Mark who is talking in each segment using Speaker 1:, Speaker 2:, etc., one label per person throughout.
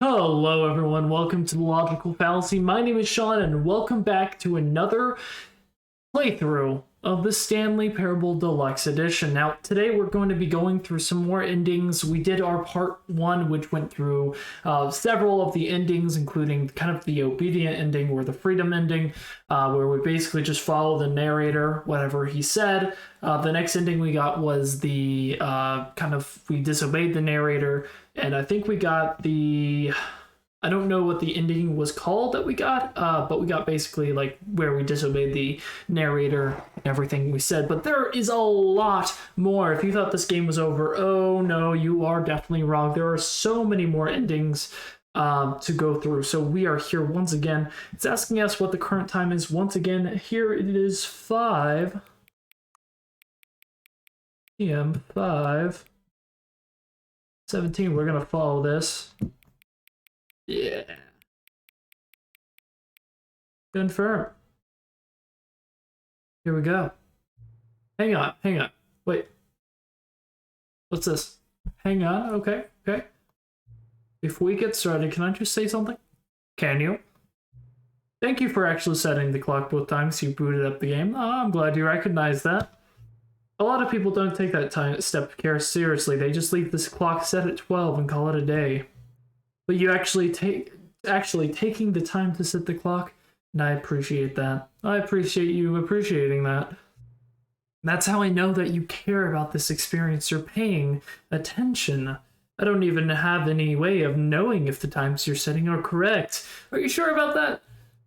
Speaker 1: Hello, everyone. Welcome to the Logical Fallacy. My name is Sean, and welcome back to another playthrough of the Stanley Parable Deluxe Edition. Now, today we're going to be going through some more endings. We did our part one, which went through several of the endings, including kind of the obedient ending or the freedom ending, where we basically just follow the narrator, whatever he said. The next ending we got was the we disobeyed the narrator, and I think we got I don't know what the ending was called that we got, but we got basically like where we disobeyed the narrator and everything we said. But there is a lot more. If you thought this game was over, oh no, you are definitely wrong. There are so many more endings to go through. So we are here once again. It's asking us what the current time is. Once again, here it is 5 p.m. 5:17. We're gonna follow this. Yeah. Confirm. Here we go. Hang on. Wait. What's this? Hang on. Okay. Before we get started, can I just say something? Can you? Thank you for actually setting the clock both times you booted up the game. Oh, I'm glad you recognized that. A lot of people don't take that step care seriously. They just leave this clock set at 12 and call it a day. But you actually taking the time to set the clock, and I appreciate that. I appreciate you appreciating that. That's how I know that you care about this experience. You're paying attention. I don't even have any way of knowing if the times you're setting are correct. Are you sure about that?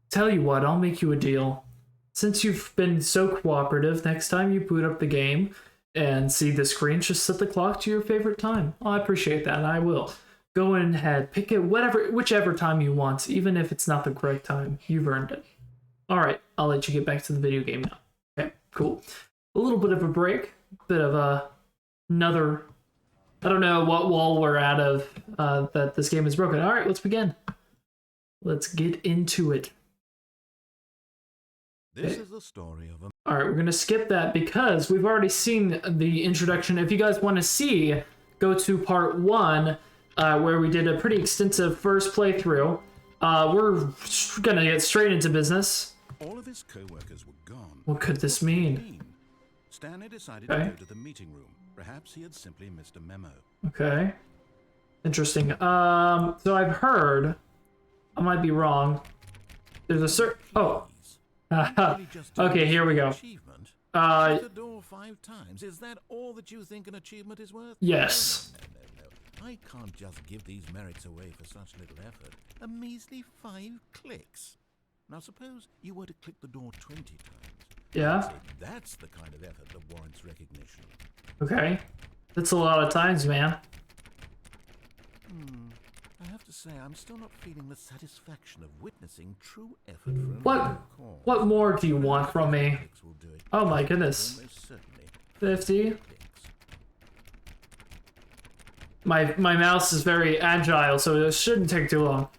Speaker 1: Tell you what, I'll make you a deal. Since you've been so cooperative, next time you boot up the game and see the screen, just set the clock to your favorite time. I appreciate that, I will. Go ahead, pick it whichever time you want, even if it's not the correct time. You've earned it. All right, I'll let you get back to the video game now. Okay, cool. A little bit of a break, bit of another. I don't know what wall we're out of that this game is broken. All right, let's begin. Let's get into it.
Speaker 2: This is the story of a.
Speaker 1: All right, we're gonna skip that because we've already seen the introduction. If you guys want to see, go to part 1. Where we did a pretty extensive first playthrough. We're gonna get straight into business.
Speaker 2: All of his co-workers were gone.
Speaker 1: What could this mean?
Speaker 2: Stanley decided to go to the meeting room. Perhaps he had simply missed a memo.
Speaker 1: Okay. Interesting. So I've heard, I might be wrong. There's a oh. Okay, here we go.
Speaker 2: The door 5 times. Is that all that you think an achievement is worth?
Speaker 1: Yes.
Speaker 2: No. I can't just give these merits away for such little effort. A measly 5 clicks. Now suppose you were to click the door 20 times.
Speaker 1: Yeah.
Speaker 2: That's the kind of effort that warrants recognition.
Speaker 1: Okay. That's a lot of times, man.
Speaker 2: I have to say, I'm still not feeling the satisfaction of witnessing true effort for a
Speaker 1: What more do you want from me? Oh my goodness.
Speaker 2: Almost certainly.
Speaker 1: 50. My mouse is very agile, so it shouldn't take too long.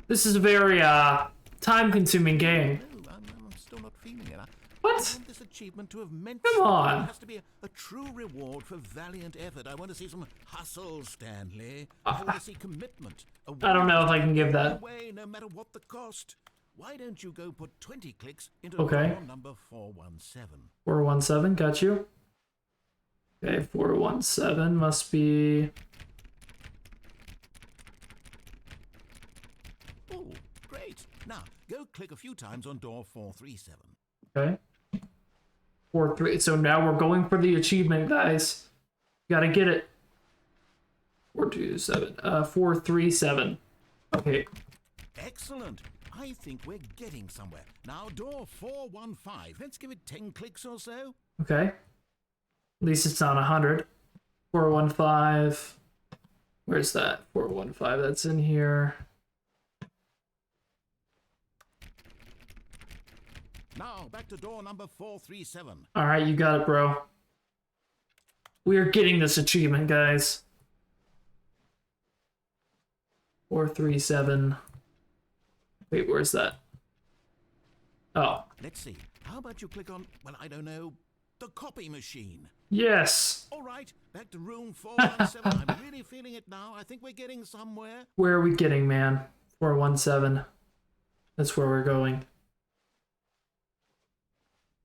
Speaker 1: This is a very time-consuming game.
Speaker 2: No, I'm still not feeling it.
Speaker 1: What?
Speaker 2: I want this achievement to have meant
Speaker 1: Come on.
Speaker 2: It has to be a true reward for valiant effort. I want to see some hustle, Stanley. I want to see commitment.
Speaker 1: I don't know if I can give that.
Speaker 2: Away, no matter what the cost. Why don't you go put 20 clicks into
Speaker 1: door
Speaker 2: number 417?
Speaker 1: 417, got you. Okay, 417 must be.
Speaker 2: Oh, great. Now, go click a few times on door 437.
Speaker 1: Okay. 43. So now we're going for the achievement, guys. Gotta get it. 427. 437. Okay.
Speaker 2: Excellent. I think we're getting somewhere. Now, door 415. Let's give it 10 clicks or so.
Speaker 1: Okay. At least it's not 100. 415. Where's that? 415. That's in here.
Speaker 2: Now, back to door number 437.
Speaker 1: All right, you got it, bro. We are getting this achievement, guys. 437. Wait, where's that? Oh.
Speaker 2: Let's see. How about you click on, well, I don't know, the copy machine.
Speaker 1: Yes.
Speaker 2: All right, back to room 417. I'm really feeling it now. I think we're getting somewhere.
Speaker 1: Where are we getting, man? 417. That's where we're going.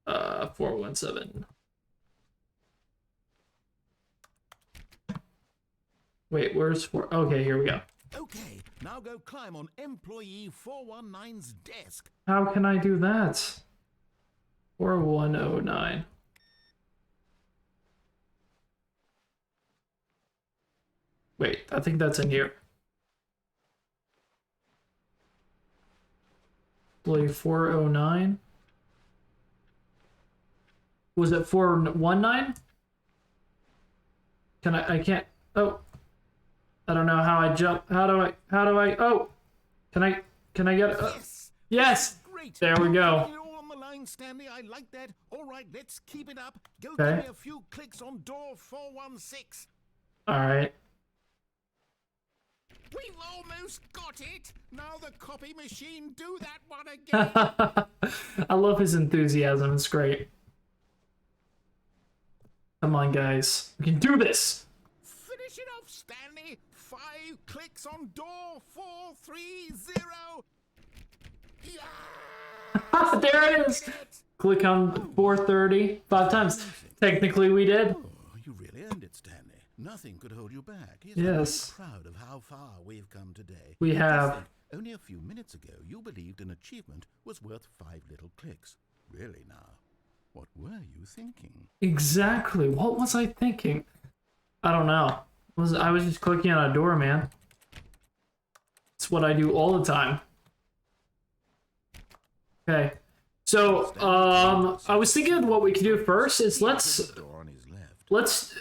Speaker 1: 417. Wait, where's 4? Okay, here we go.
Speaker 2: Okay, now go climb on employee 419's desk.
Speaker 1: How can I do that? 4109. Wait, I think that's in here. Employee 409. Was it 419? Can I can't. Oh. I don't know how I jump. How do I, oh. Can I get, yes.
Speaker 2: Great.
Speaker 1: There we go.
Speaker 2: You're all on the line, Stanley. I like that. All right, let's keep it up. Go
Speaker 1: Okay.
Speaker 2: give me a few clicks on door 416.
Speaker 1: All right.
Speaker 2: We've almost got it. Now the copy machine, do that one again.
Speaker 1: I love his enthusiasm. It's great. Come on, guys. We can do this.
Speaker 2: Finish it off, Stanley. 5 clicks on door 430. Yeah!
Speaker 1: There it is. Click on 430 5 times. Technically, we did.
Speaker 2: Oh, you really earned it, Stanley. Nothing could hold you back.
Speaker 1: Yes.
Speaker 2: I'm proud of how far we've come today.
Speaker 1: We have.
Speaker 2: Just think, only a few minutes ago, you believed an achievement was worth 5 little clicks. Really now? What were you thinking?
Speaker 1: Exactly. What was I thinking? I don't know. I was just clicking on a door, man. It's what I do all the time. Okay. So, I was thinking what we could do first is let's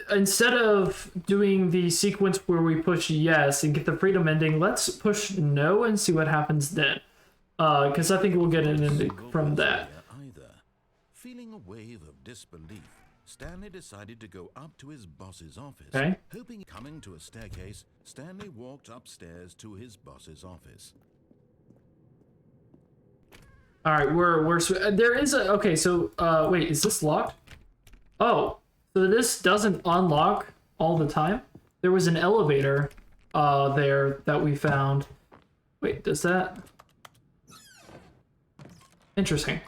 Speaker 1: instead of doing the sequence where we push yes and get the freedom ending, let's push no and see what happens then. Because I think we'll get an ending from that.
Speaker 2: Feeling a wave of disbelief, Stanley decided to go up to his boss's office.
Speaker 1: Okay.
Speaker 2: Hoping coming to a staircase, Stanley walked upstairs to his boss's office.
Speaker 1: All right, there is a okay. So wait, is this locked? Oh, so this doesn't unlock all the time. There was an elevator there that we found. Wait, does that? Interesting.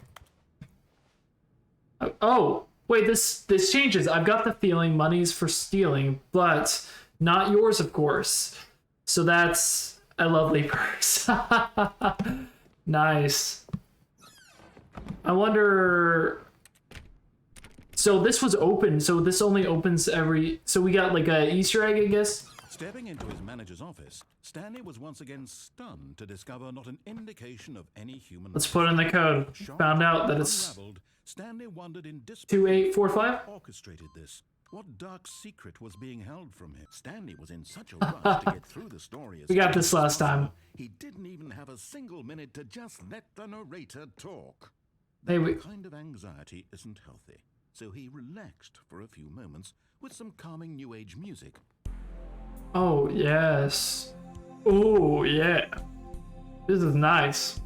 Speaker 1: Oh, wait, this changes. I've got the feeling money's for stealing, but not yours, of course. So that's a lovely perks. Nice. I wonder... So this was open, so this only opens every... So we got like a Easter egg, I guess?
Speaker 2: Stepping into his manager's office, Stanley was once again stunned to discover not an indication of any human...
Speaker 1: Let's put in the code. Found out that it's...
Speaker 2: Stanley wondered in disbelief
Speaker 1: 2845?
Speaker 2: orchestrated this. What dark secret was being held from him? Stanley was in such a rush to get through the story.
Speaker 1: We got this last time.
Speaker 2: He didn't even have a single minute to just let the narrator talk.
Speaker 1: Hey,
Speaker 2: That kind of anxiety isn't healthy, so he relaxed for a few moments with some calming new age music.
Speaker 1: Oh, yes. Oh, yeah. This is nice.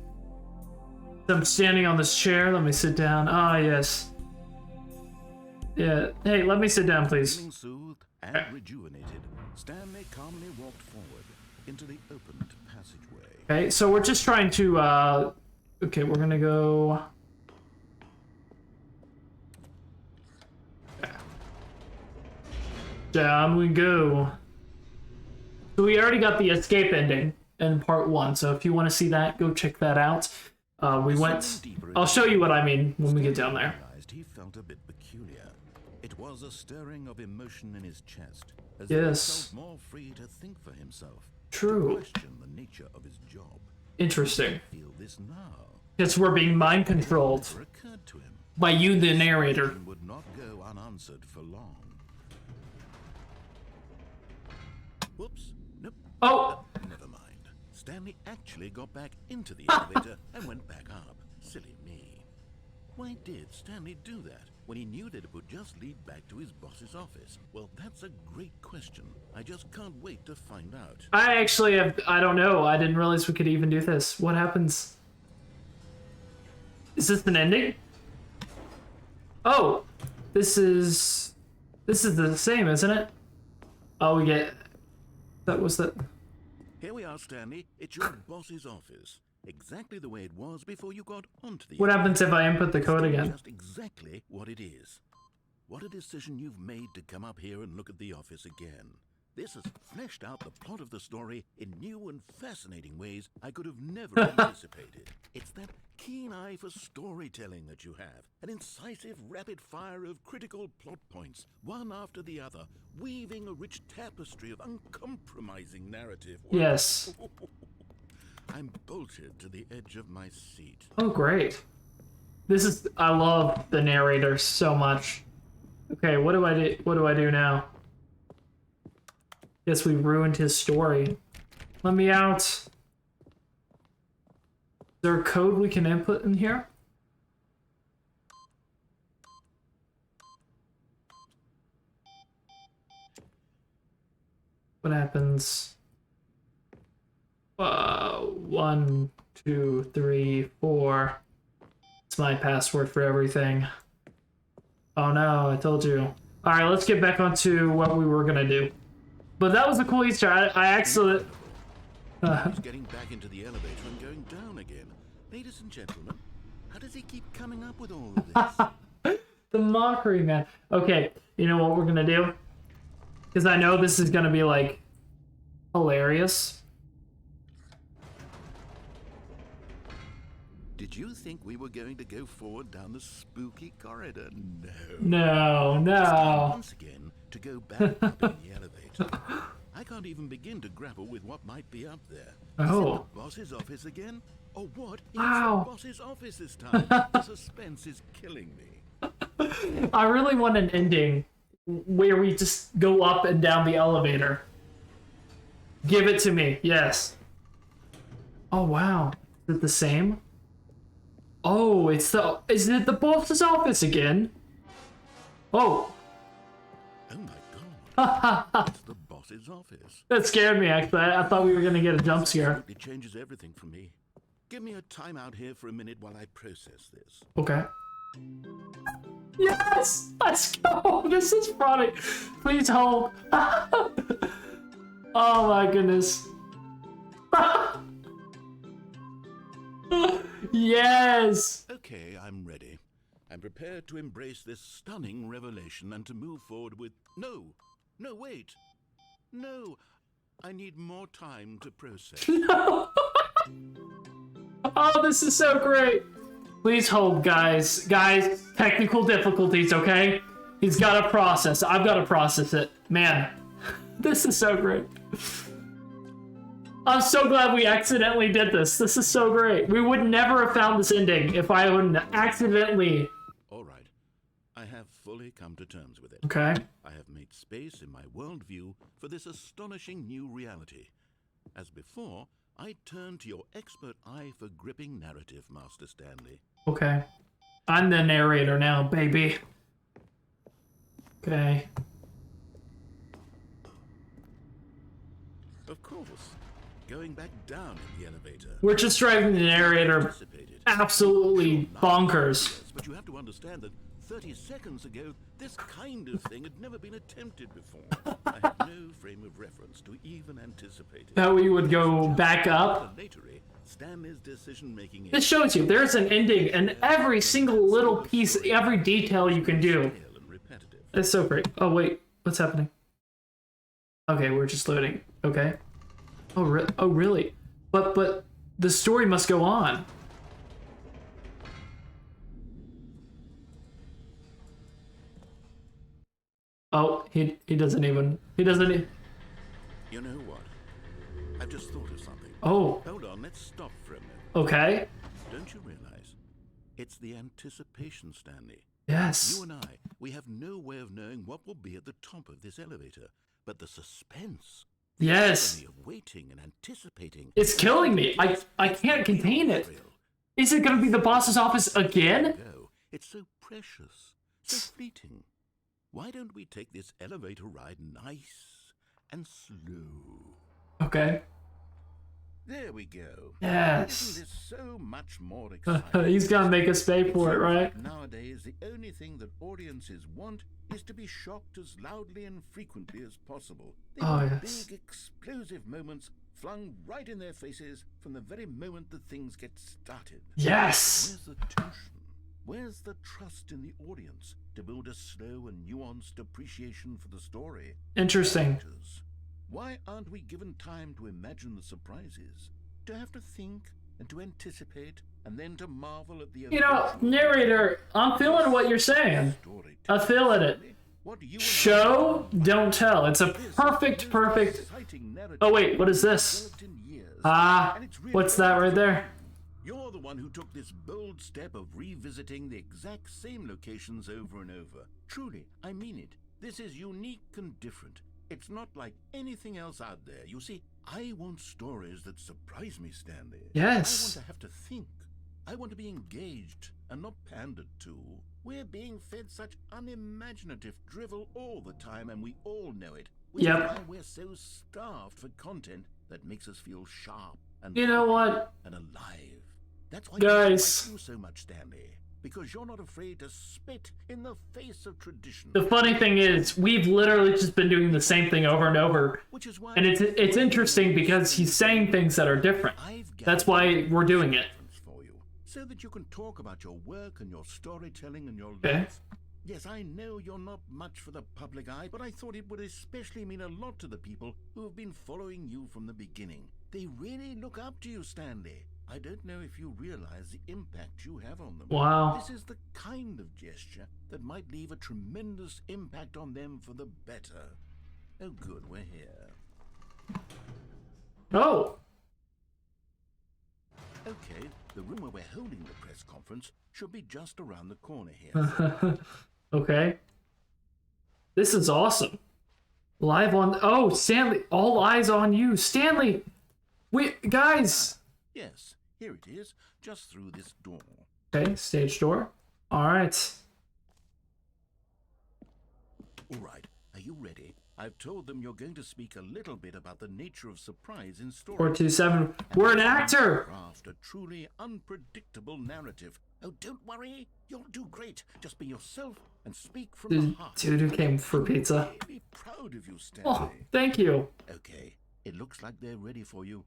Speaker 1: I'm standing on this chair. Let me sit down. Ah, yes. Yeah. Hey, let me sit down, please.
Speaker 2: Feeling soothed and rejuvenated, Stanley calmly walked forward into the opened passageway.
Speaker 1: Okay, so we're just trying to, okay, we're gonna go... Down we go. So we already got the escape ending in part 1, so if you want to see that, go check that out. We went... I'll show you what I mean when we get down there.
Speaker 2: He felt a bit peculiar. It was a stirring of emotion in his chest, as
Speaker 1: Yes.
Speaker 2: if he felt more free to think for himself.
Speaker 1: True.
Speaker 2: Question the nature of his job.
Speaker 1: Interesting.
Speaker 2: Feel this now.
Speaker 1: Because we're being mind controlled
Speaker 2: It never occurred to him.
Speaker 1: by you, the narrator.
Speaker 2: Question would not go unanswered for long. Whoops. Nope.
Speaker 1: Oh!
Speaker 2: Never mind. Stanley actually got back into the elevator and went back up. Silly me. Why did Stanley do that when he knew that it would just lead back to his boss's office? Well, that's a great question. I just can't wait to find out.
Speaker 1: I actually have... I don't know. I didn't realize we could even do this. What happens? Is this an ending? Oh! this is the same, isn't it? Oh, we get that was the.
Speaker 2: Here we are, Stanley. It's your boss's office. Exactly the way it was before you got onto the
Speaker 1: What happens if I input the code again?
Speaker 2: Just exactly what it is. What a decision you've made to come up here and look at the office again. This has fleshed out the plot of the story in new and fascinating ways I could have never anticipated. It's that keen eye for storytelling that you have, an incisive rapid fire of critical plot points, one after the other, weaving a rich tapestry of uncompromising narrative.
Speaker 1: Yes.
Speaker 2: I'm bolted to the edge of my seat.
Speaker 1: Oh, great. I love the narrator so much. Okay, what do I do? What do I do now? Guess we ruined his story. Let me out. Is there a code we can input in here? What happens? 1, 2, 3, 4. It's my password for everything. Oh no, I told you. Alright, let's get back onto what we were gonna do. But that was a cool Easter. I actually...
Speaker 2: He's getting back into the elevator and going down again. Ladies and gentlemen, how does he keep coming up with all of this?
Speaker 1: The mockery, man. Okay, you know what we're gonna do? Because I know this is gonna be, like, hilarious.
Speaker 2: Did you think we were going to go forward down the spooky corridor?
Speaker 1: No. No.
Speaker 2: Once again, to go back up in the elevator. I can't even begin to grapple with what might be up there. Is it the boss's office again? Or what? It's the boss's office this time. The suspense is killing me.
Speaker 1: I really want an ending where we just go up and down the elevator. Give it to me. Yes. Oh, wow. Is it the same? Oh, is it the boss's office again? Oh.
Speaker 2: Oh my god. It's the boss's office.
Speaker 1: That scared me, actually. I thought we were going to get a jump scare.
Speaker 2: It changes everything for me. Give me a timeout here for a minute while I process this.
Speaker 1: Okay. Yes! Let's go! This is funny. Please hold. Oh my goodness. Yes!
Speaker 2: Okay, I'm ready. I'm prepared to embrace this stunning revelation and to move forward with... No, wait. No, I need more time to process.
Speaker 1: No! Oh, this is so great. Please hold, guys. Guys, technical difficulties, okay? He's got to process. I've got to process it. Man, this is so great. I'm so glad we accidentally did this. This is so great. We would never have found this ending if I wouldn't accidentally...
Speaker 2: All right. I have fully come to terms with it.
Speaker 1: Okay.
Speaker 2: I have made space in my worldview for this astonishing new reality. As before, I turn to your expert eye for gripping narrative, Master Stanley.
Speaker 1: Okay. I'm the narrator now, baby. Okay.
Speaker 2: Of course. Going back down in the elevator.
Speaker 1: We're just driving the narrator absolutely bonkers.
Speaker 2: But you have to understand that 30 seconds ago, this kind of thing had never been attempted before. I had no frame of reference to even anticipate it.
Speaker 1: That we would go back up.
Speaker 2: Stanley's decision-making
Speaker 1: This shows you there's an ending and every single little piece, every detail you can do. It's so great. Oh wait, what's happening? Okay, we're just loading. Okay. Oh, really? But the story must go on. Oh, he doesn't even... He doesn't...
Speaker 2: You know what? I've just thought of something.
Speaker 1: Oh.
Speaker 2: Hold on, let's stop for a minute.
Speaker 1: Okay.
Speaker 2: Don't you realize? It's the anticipation, Stanley.
Speaker 1: Yes.
Speaker 2: You and I, we have no way of knowing what will be at the top of this elevator. But the suspense...
Speaker 1: Yes.
Speaker 2: The of waiting and anticipating...
Speaker 1: It's killing me. I can't contain it. Is it going to be the boss's office again?
Speaker 2: It's so precious, so fleeting. Why don't we take this elevator ride nice and slow?
Speaker 1: Okay.
Speaker 2: There we go.
Speaker 1: Yes.
Speaker 2: Isn't this so much more exciting?
Speaker 1: He's gonna make us pay for it,
Speaker 2: Seems
Speaker 1: right?
Speaker 2: like nowadays, the only thing that audiences want is to be shocked as loudly and frequently as possible. They
Speaker 1: Oh,
Speaker 2: want
Speaker 1: yes.
Speaker 2: big, explosive moments flung right in their faces from the very moment that things get started.
Speaker 1: Yes.
Speaker 2: Where's the tension? Where's the trust in the audience to build a slow and nuanced appreciation for the story?
Speaker 1: Interesting.
Speaker 2: Characters. Why aren't we given time to imagine the surprises? To have to think and to anticipate and then to marvel at the
Speaker 1: You know, narrator, I'm feeling what you're saying. I feel it. Show, don't tell. It's a perfect. Oh wait, what is this? What's that right there?
Speaker 2: You're the one who took this bold step of revisiting the exact same locations over and over. Truly, I mean it. This is unique and different. It's not like anything else out there. You see, I want stories that surprise me, Stanley.
Speaker 1: Yes.
Speaker 2: I want to have to think. I want to be engaged and not pandered to. We're being fed such unimaginative drivel all the time, and we all know it. Which is why we're so starved for content that makes us feel sharp and
Speaker 1: you know what?
Speaker 2: And alive. That's why
Speaker 1: guys,
Speaker 2: I like you so much, Stanley. Because you're not afraid to spit in the face of tradition.
Speaker 1: The funny thing is, we've literally just been doing the same thing over and over. And it's interesting because he's saying things that are different. That's why we're doing it.
Speaker 2: For you, so that you can talk about your work and your storytelling and your life. Yes, I know you're not much for the public eye, but I thought it would especially mean a lot to the people who have been following you from the beginning. They really look up to you, Stanley. I don't know if you realize the impact you have on them.
Speaker 1: Wow.
Speaker 2: This is the kind of gesture that might leave a tremendous impact on them for the better. Oh, good, we're here.
Speaker 1: Oh.
Speaker 2: Okay, the room where we're holding the press conference should be just around the corner here.
Speaker 1: Okay. This is awesome. Live on... Oh, Stanley. All eyes on you. Stanley. Wait, guys.
Speaker 2: Yes, here it is. Just through this door.
Speaker 1: Okay, stage door. All right.
Speaker 2: All right. Are you ready? I've told them you're going to speak a little bit about the nature of surprise in stories.
Speaker 1: 427. We're an actor.
Speaker 2: Craft a truly unpredictable narrative. Oh, don't worry. You'll do great. Just be yourself and speak from the heart.
Speaker 1: Dude who came for pizza.
Speaker 2: Be proud of you, Stanley.
Speaker 1: Oh, thank you.
Speaker 2: Okay, it looks like they're ready for you.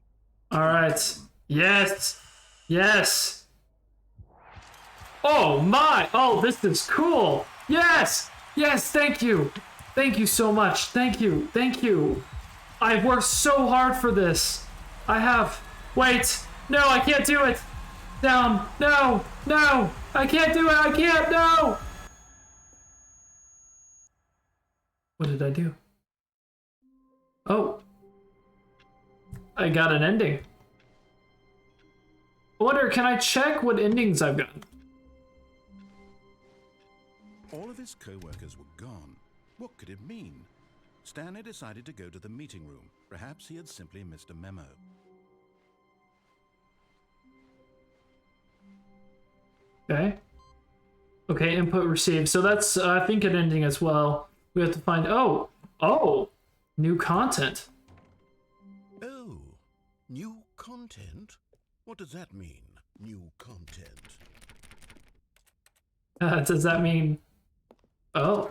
Speaker 1: All right. Yes. Yes. Oh my. Oh, this is cool. Yes. Yes. Thank you. Thank you so much. Thank you. Thank you. I've worked so hard for this. I have. Wait. No, I can't do it. Down. No. No. I can't do it. I can't. No. What did I do? Oh. I got an ending. I wonder, can I check what endings I've gotten?
Speaker 2: All of his co-workers were gone. What could it mean? Stanley decided to go to the meeting room. Perhaps he had simply missed a memo.
Speaker 1: Okay. Okay, input received. So that's, I think, an ending as well. We have to find... Oh! Oh! New content.
Speaker 2: Oh, new content? What does that mean, new content?
Speaker 1: Does that mean... Oh.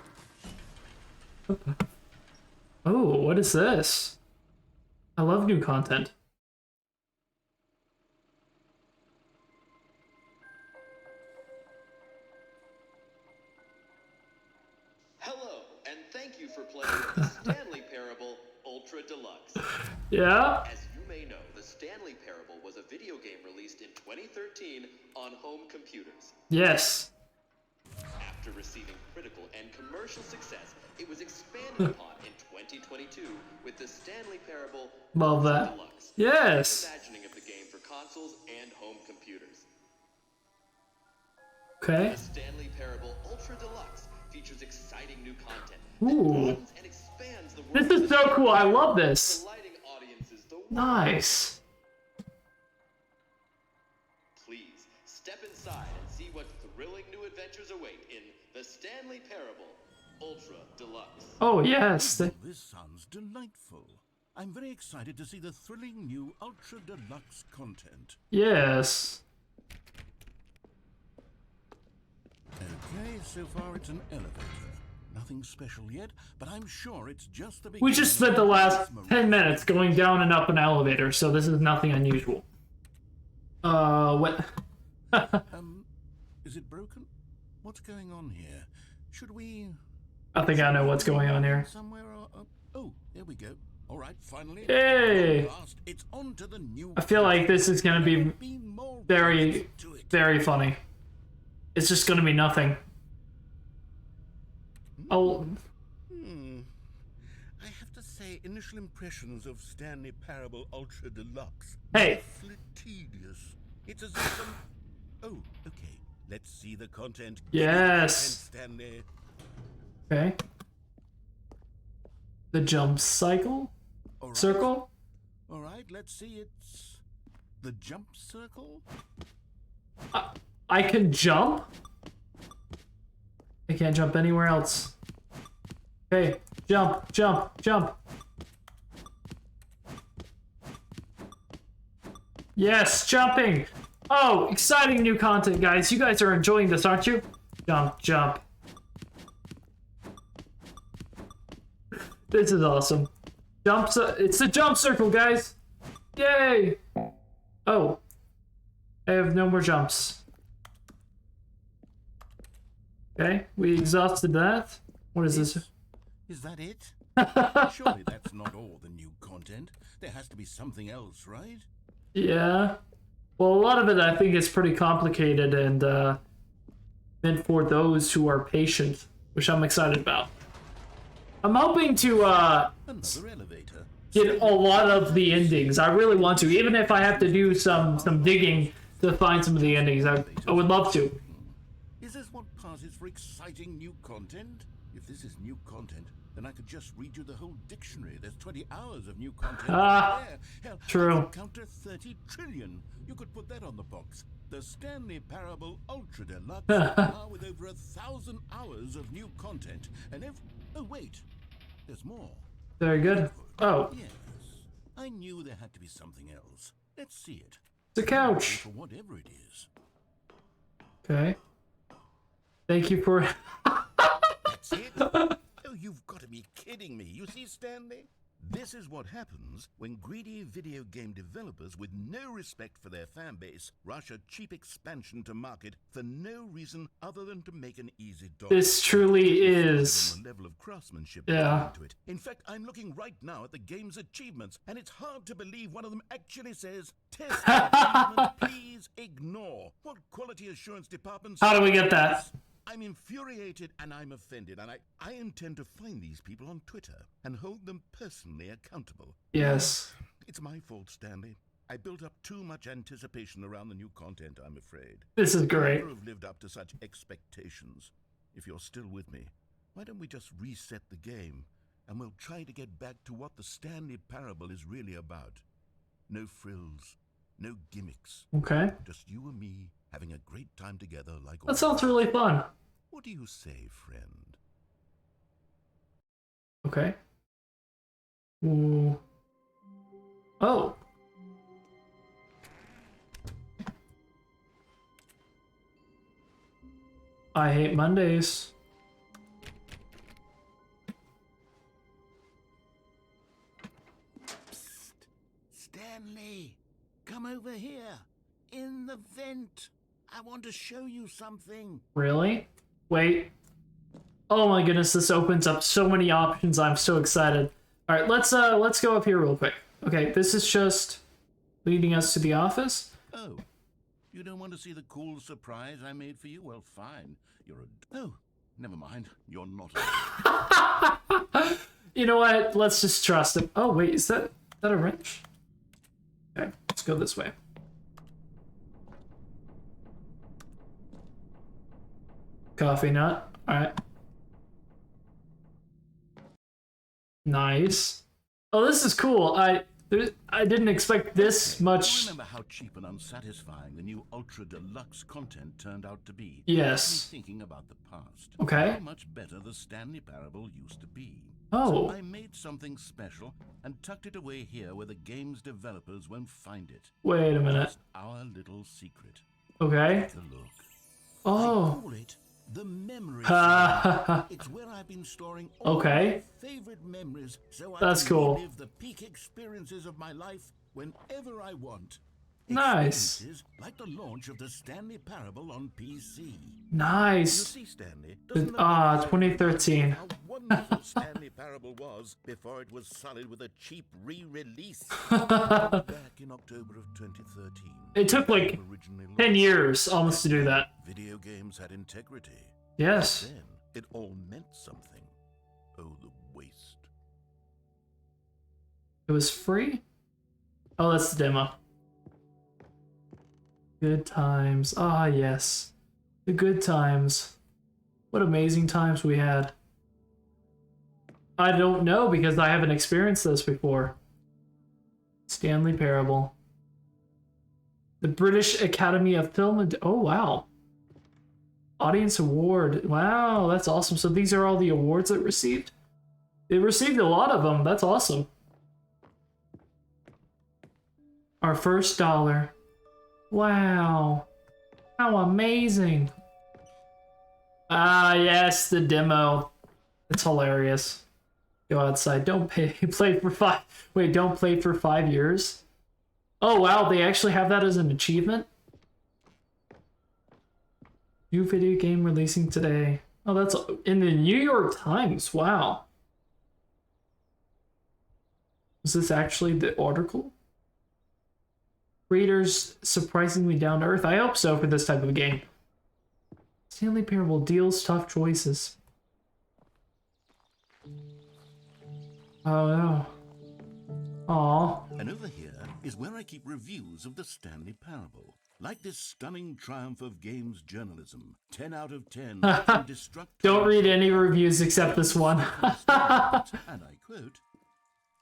Speaker 1: Oh, what is this? I love new content.
Speaker 3: Hello, and thank you for playing the Stanley Parable Ultra Deluxe.
Speaker 1: Yeah?
Speaker 3: As you may know, the Stanley Parable was a video game released in 2013 on home computers.
Speaker 1: Yes.
Speaker 3: After receiving critical and commercial success, it was expanded upon in 2022 with the Stanley Parable
Speaker 1: Love
Speaker 3: Ultra
Speaker 1: that.
Speaker 3: Deluxe.
Speaker 1: Yes.
Speaker 3: Reimagining of the game for consoles and home computers.
Speaker 1: Okay.
Speaker 3: The Stanley Parable Ultra Deluxe features exciting new content
Speaker 1: Ooh.
Speaker 3: that broadens and expands the world.
Speaker 1: This is so cool. I love this.
Speaker 3: Delighting audiences the world.
Speaker 1: Nice.
Speaker 3: Please step inside and see what thrilling new adventures await in the Stanley Parable Ultra Deluxe.
Speaker 1: Oh, yes.
Speaker 2: This sounds delightful. I'm very excited to see the thrilling new Ultra Deluxe content.
Speaker 1: Yes.
Speaker 2: Okay, so far it's an elevator. Nothing special yet, but I'm sure it's just the beginning.
Speaker 1: We just spent the last 10 minutes going down and up an elevator, so this is nothing unusual. What?
Speaker 2: Is it broken? What's going on here? Should we...
Speaker 1: I think I know what's going on here.
Speaker 2: Somewhere oh, there we go. All right, finally.
Speaker 1: Hey!
Speaker 2: Last, it's on to the new...
Speaker 1: I feel like this is gonna be very, very funny. It's just gonna be nothing. Oh...
Speaker 2: I have to say, initial impressions of Stanley Parable Ultra Deluxe...
Speaker 1: Hey!
Speaker 2: ...awfully tedious. It's as if some... Oh, okay. Let's see the content.
Speaker 1: Yes!
Speaker 2: Stanley.
Speaker 1: Okay. The jump cycle?
Speaker 2: All right.
Speaker 1: Circle?
Speaker 2: All right, let's see. It's the jump circle.
Speaker 1: I can jump? I can't jump anywhere else. Okay, jump, jump, jump. Yes, jumping! Oh, exciting new content, guys. You guys are enjoying this, aren't you? Jump, jump. This is awesome. It's the jump circle, guys! Yay! Oh. I have no more jumps. Okay, we exhausted that. What is this?
Speaker 2: Is that it? Surely that's not all the new content. There has to be something else, right?
Speaker 1: Yeah. Well, a lot of it I think is pretty complicated and meant for those who are patient, which I'm excited about. I'm hoping to
Speaker 2: Another elevator.
Speaker 1: get a lot of the endings. I really want to, even if I have to do some digging to find some of the endings. I would love to.
Speaker 2: Is this what passes for exciting new content? If this is new content, then I could just read you the whole dictionary. There's 20 hours of new content there. Hell,
Speaker 1: true.
Speaker 2: I could counter 30 trillion. You could put that on the box. The Stanley Parable Ultra Deluxe, now with over 1,000 hours of new content. And if... Oh, wait. There's more.
Speaker 1: Very good. Oh,
Speaker 2: Yes. I knew there had to be something else. Let's see it.
Speaker 1: it's a couch.
Speaker 2: For whatever it is.
Speaker 1: Okay. Thank you for...
Speaker 2: That's it? Oh, you've got to be kidding me. You see, Stanley? This is what happens when greedy video game developers with no respect for their fan base rush a cheap expansion to market for no reason other than to make an easy dollar.
Speaker 1: This truly is...
Speaker 2: The level of craftsmanship
Speaker 1: Yeah.
Speaker 2: into it. In fact, I'm looking right now at the game's achievements, and it's hard to believe one of them actually says, "Test achievement, please ignore." What quality assurance department?
Speaker 1: How do we get that?
Speaker 2: I'm infuriated and I'm offended, and I intend to find these people on Twitter and hold them personally accountable.
Speaker 1: Yes.
Speaker 2: It's my fault, Stanley. I built up too much anticipation around the new content, I'm afraid.
Speaker 1: This is great.
Speaker 2: Never have lived up to such expectations. If you're still with me, why don't we just reset the game, and we'll try to get back to what the Stanley Parable is really about. No frills, no gimmicks.
Speaker 1: Okay.
Speaker 2: Just you and me having a great time together like
Speaker 1: That sounds really fun.
Speaker 2: What do you say, friend?
Speaker 1: Okay. Ooh. Oh. I hate Mondays.
Speaker 2: Psst. Stanley, come over here. In the vent. I want to show you something.
Speaker 1: Really? Wait. Oh my goodness, this opens up so many options. I'm so excited. All right, let's go up here real quick. Okay, this is just leading us to the office.
Speaker 2: Oh, you don't want to see the cool surprise I made for you? Well, fine. You're a... Oh, never mind. You're not a...
Speaker 1: You know what? Let's just trust him. Oh wait, is that a wrench? Okay, let's go this way. Coffee nut. All right. Nice. Oh, this is cool. I didn't expect this much.
Speaker 2: Remember how cheap and unsatisfying the new Ultra Deluxe content turned out to be?
Speaker 1: Yes.
Speaker 2: Thinking about the past.
Speaker 1: Okay.
Speaker 2: How much better the Stanley Parable used to be.
Speaker 1: Oh.
Speaker 2: So I made something special and tucked it away here where the game's developers won't find it.
Speaker 1: Wait a minute.
Speaker 2: Just our little secret.
Speaker 1: Okay.
Speaker 2: Take a look. I
Speaker 1: Oh.
Speaker 2: call it the memory
Speaker 1: Ha.
Speaker 2: cell. It's where I've been storing all
Speaker 1: Okay.
Speaker 2: my favorite memories so I
Speaker 1: That's
Speaker 2: can
Speaker 1: cool.
Speaker 2: relive the peak experiences of my life whenever I want.
Speaker 1: Nice.
Speaker 2: Experiences like the launch of the Stanley Parable on PC.
Speaker 1: Nice.
Speaker 2: You see, Stanley, doesn't that
Speaker 1: Ah,
Speaker 2: make you
Speaker 1: 2013.
Speaker 2: how wonderful Stanley Parable was before it was sullied with a cheap re-release? Back in October of 2013.
Speaker 1: It took like
Speaker 2: originally
Speaker 1: 10 years almost to do that.
Speaker 2: Video games had integrity.
Speaker 1: Yes.
Speaker 2: Then it all meant something. Oh, the waste.
Speaker 1: It was free? Oh, that's the demo. Good times. Ah, yes. The good times. What amazing times we had. I don't know because I haven't experienced this before. Stanley Parable. The British Academy of Film and... Oh, wow. Audience Award. Wow, that's awesome. So these are all the awards it received? It received a lot of them. That's awesome. Our first dollar. Wow. How amazing. Ah, yes, the demo. It's hilarious. Go outside. Don't play for 5. Wait, don't play for 5 years? Oh, wow, they actually have that as an achievement? New video game releasing today. Oh, that's in the New York Times. Wow. Is this actually the article? Creators surprisingly down to earth. I hope so for this type of game. Stanley Parable deals tough choices. Oh no. Aw.
Speaker 2: And over here is where I keep reviews of the Stanley Parable. Like this stunning triumph of games journalism. 10 out of 10.
Speaker 1: Don't read any reviews except this one.
Speaker 2: And I quote,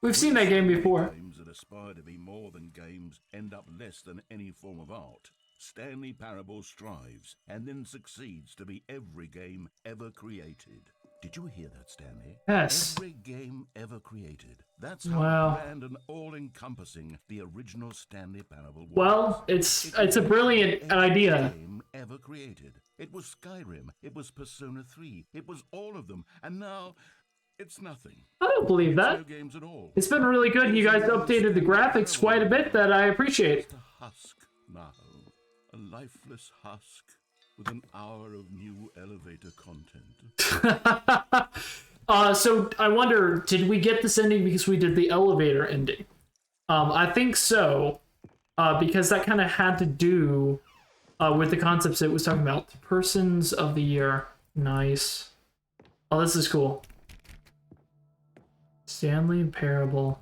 Speaker 1: We've seen that game before.
Speaker 2: games that aspire to be more than games end up less than any form of art. Stanley Parable strives and then succeeds to be every game ever created. Did you hear that, Stanley?
Speaker 1: Yes.
Speaker 2: Every game ever created. That's how
Speaker 1: Wow.
Speaker 2: grand and all-encompassing the original Stanley Parable was.
Speaker 1: Well, it's a brilliant idea.
Speaker 2: Game ever created. It was Skyrim. It was Persona 3. It was all of them. And now it's nothing.
Speaker 1: I don't believe
Speaker 2: No
Speaker 1: that.
Speaker 2: games at all.
Speaker 1: It's been really good. You guys updated the graphics quite a bit that I appreciate.
Speaker 2: Just a husk now. A lifeless husk with an hour of new elevator content.
Speaker 1: So I wonder, did we get this ending because we did the elevator ending? I think so, because that kind of had to do with the concepts it was talking about. Persons of the year. Nice. Oh, this is cool. Stanley Parable.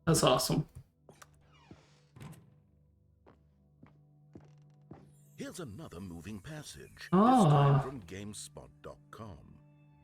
Speaker 1: That's awesome.
Speaker 2: Here's another moving passage.
Speaker 1: Ah.
Speaker 2: This time from GameSpot.com.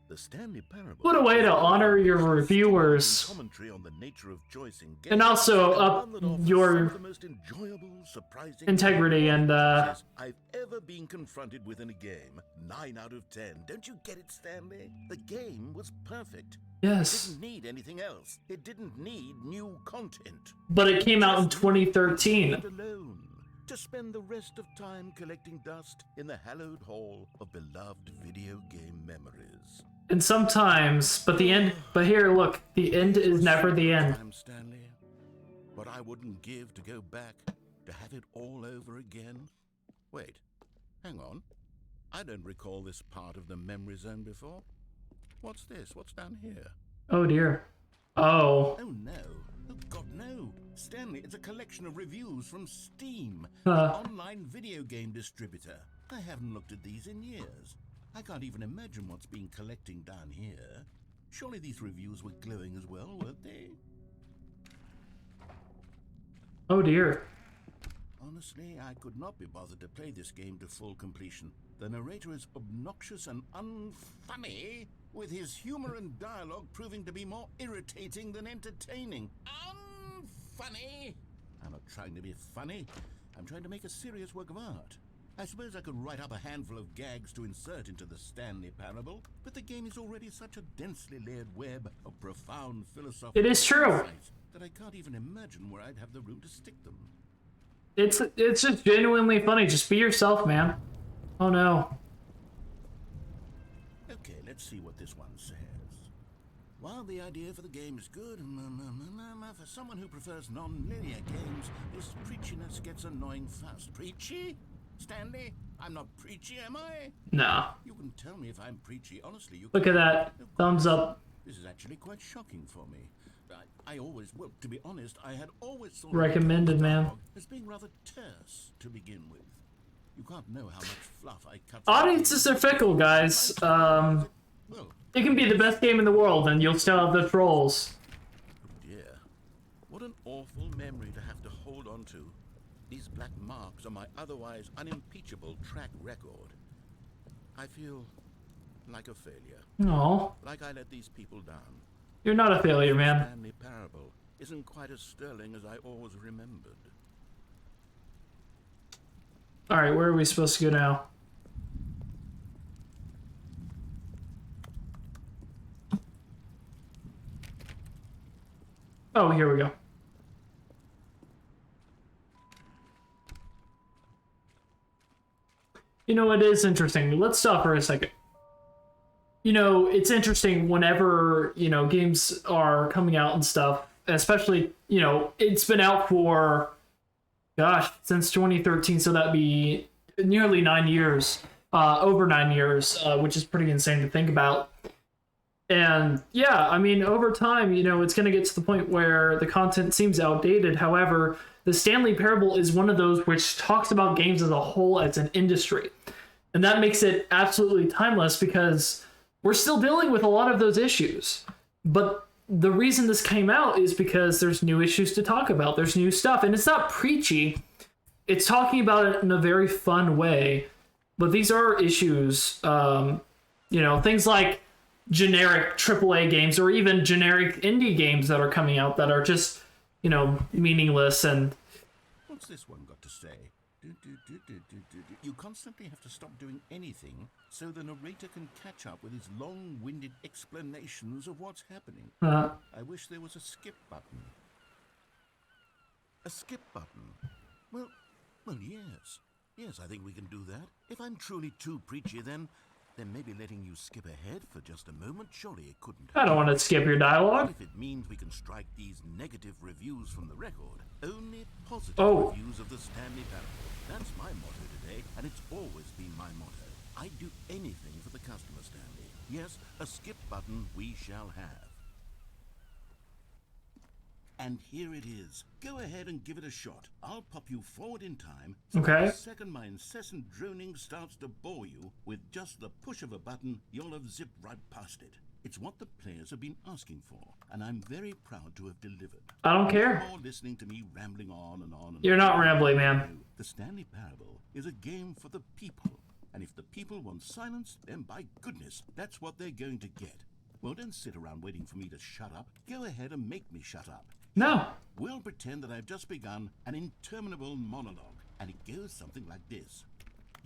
Speaker 2: The Stanley Parable.
Speaker 1: What a way to honor your reviewers.
Speaker 2: Commentary on the nature of choice in games,
Speaker 1: And also
Speaker 2: and
Speaker 1: up
Speaker 2: one that offers
Speaker 1: your
Speaker 2: some of the most enjoyable, surprising
Speaker 1: integrity and,
Speaker 2: experiences I've ever been confronted with in a game. 9 out of 10. Don't you get it, Stanley? The game was perfect. It
Speaker 1: Yes.
Speaker 2: didn't need anything else. It didn't need new content.
Speaker 1: But it came out in
Speaker 2: Just
Speaker 1: 2013.
Speaker 2: left alone to spend the rest of time collecting dust in the hallowed hall of beloved video game memories.
Speaker 1: And sometimes, but here, look, the end is never the end.
Speaker 2: Time, Stanley. But I wouldn't give to go back to have it all over again. Wait, hang on. I don't recall this part of the memory zone before. What's this? What's down here?
Speaker 1: Oh dear. Oh.
Speaker 2: Oh no. Oh God, no. Stanley, it's a collection of reviews from Steam,
Speaker 1: Huh.
Speaker 2: an online video game distributor. I haven't looked at these in years. I can't even imagine what's been collecting down here. Surely these reviews were glowing as well, weren't they?
Speaker 1: Oh dear.
Speaker 2: Honestly, I could not be bothered to play this game to full completion. The narrator is obnoxious and unfunny, with his humor and dialogue proving to be more irritating than entertaining. Unfunny! I'm not trying to be funny. I'm trying to make a serious work of art. I suppose I could write up a handful of gags to insert into the Stanley Parable, but the game is already such a densely layered web of profound philosophical
Speaker 1: It is true.
Speaker 2: insights that I can't even imagine where I'd have the room to stick them.
Speaker 1: It's just genuinely funny. Just be yourself, man. Oh no.
Speaker 2: Okay, let's see what this one says. While the idea for the game is good, for someone who prefers non-linear games, this preachiness gets annoying fast. Preachy? Stanley? I'm not preachy, am I?
Speaker 1: No.
Speaker 2: You can tell me if I'm preachy. Honestly, you
Speaker 1: Look
Speaker 2: can.
Speaker 1: at that. Thumbs up.
Speaker 2: This is actually quite shocking for me. I always, well, to be honest, I had always thought
Speaker 1: Recommended,
Speaker 2: of
Speaker 1: man.
Speaker 2: dialogue as being rather terse to begin with. You can't know how much fluff I cut.
Speaker 1: Audiences are fickle, guys.
Speaker 2: Well,
Speaker 1: It can be the best game in the world, and you'll still have the trolls.
Speaker 2: dear, what an awful memory to have to hold on to. These black marks on my otherwise unimpeachable track record. I feel like a failure.
Speaker 1: No,
Speaker 2: Like I let these people down.
Speaker 1: you're not a failure, man.
Speaker 2: Stanley Parable isn't quite as sterling as I always remembered.
Speaker 1: Alright, where are we supposed to go now? Oh, here we go. You know, it is interesting. Let's stop for a second. You know, it's interesting whenever, you know, games are coming out and stuff, especially, you know, it's been out for, gosh, since 2013, so that'd be nearly 9 years, over 9 years, which is pretty insane to think about. And yeah, I mean, over time, you know, it's going to get to the point where the content seems outdated. However, the Stanley Parable is one of those which talks about games as a whole as an industry. And that makes it absolutely timeless because we're still dealing with a lot of those issues. But the reason this came out is because there's new issues to talk about. There's new stuff. And it's not preachy. It's talking about it in a very fun way. But these are issues, you know, things like generic AAA games or even generic indie games that are coming out that are just, you know, meaningless. And
Speaker 2: What's this one got to say? You constantly have to stop doing anything so the narrator can catch up with his long-winded explanations of what's happening. I wish there was a skip button. A skip button? Well, yes. Yes, I think we can do that. If I'm truly too preachy, then maybe letting you skip ahead for just a moment, surely it couldn't
Speaker 1: I don't want to skip your dialogue.
Speaker 2: If it means we can strike these negative reviews from the record, only positive
Speaker 1: Oh.
Speaker 2: reviews of the Stanley Parable. That's my motto today, and it's always been my motto. I'd do anything for the customer, Stanley. Yes, a skip button we shall have. And here it is. Go ahead and give it a shot. I'll pop you forward in time. So
Speaker 1: Okay.
Speaker 2: The second my incessant droning starts to bore you, with just the push of a button, you'll have zipped right past it. It's what the players have been asking for, and I'm very proud to have delivered.
Speaker 1: I don't care.
Speaker 2: No more listening to me rambling on and on and
Speaker 1: You're
Speaker 2: on.
Speaker 1: not rambling, man.
Speaker 2: No, the Stanley Parable is a game for the people, and if the people want silence, then by goodness, that's what they're going to get. Well, don't sit around waiting for me to shut up. Go ahead and make me shut up.
Speaker 1: No.
Speaker 2: We'll pretend that I've just begun an interminable monologue, and it goes something like this.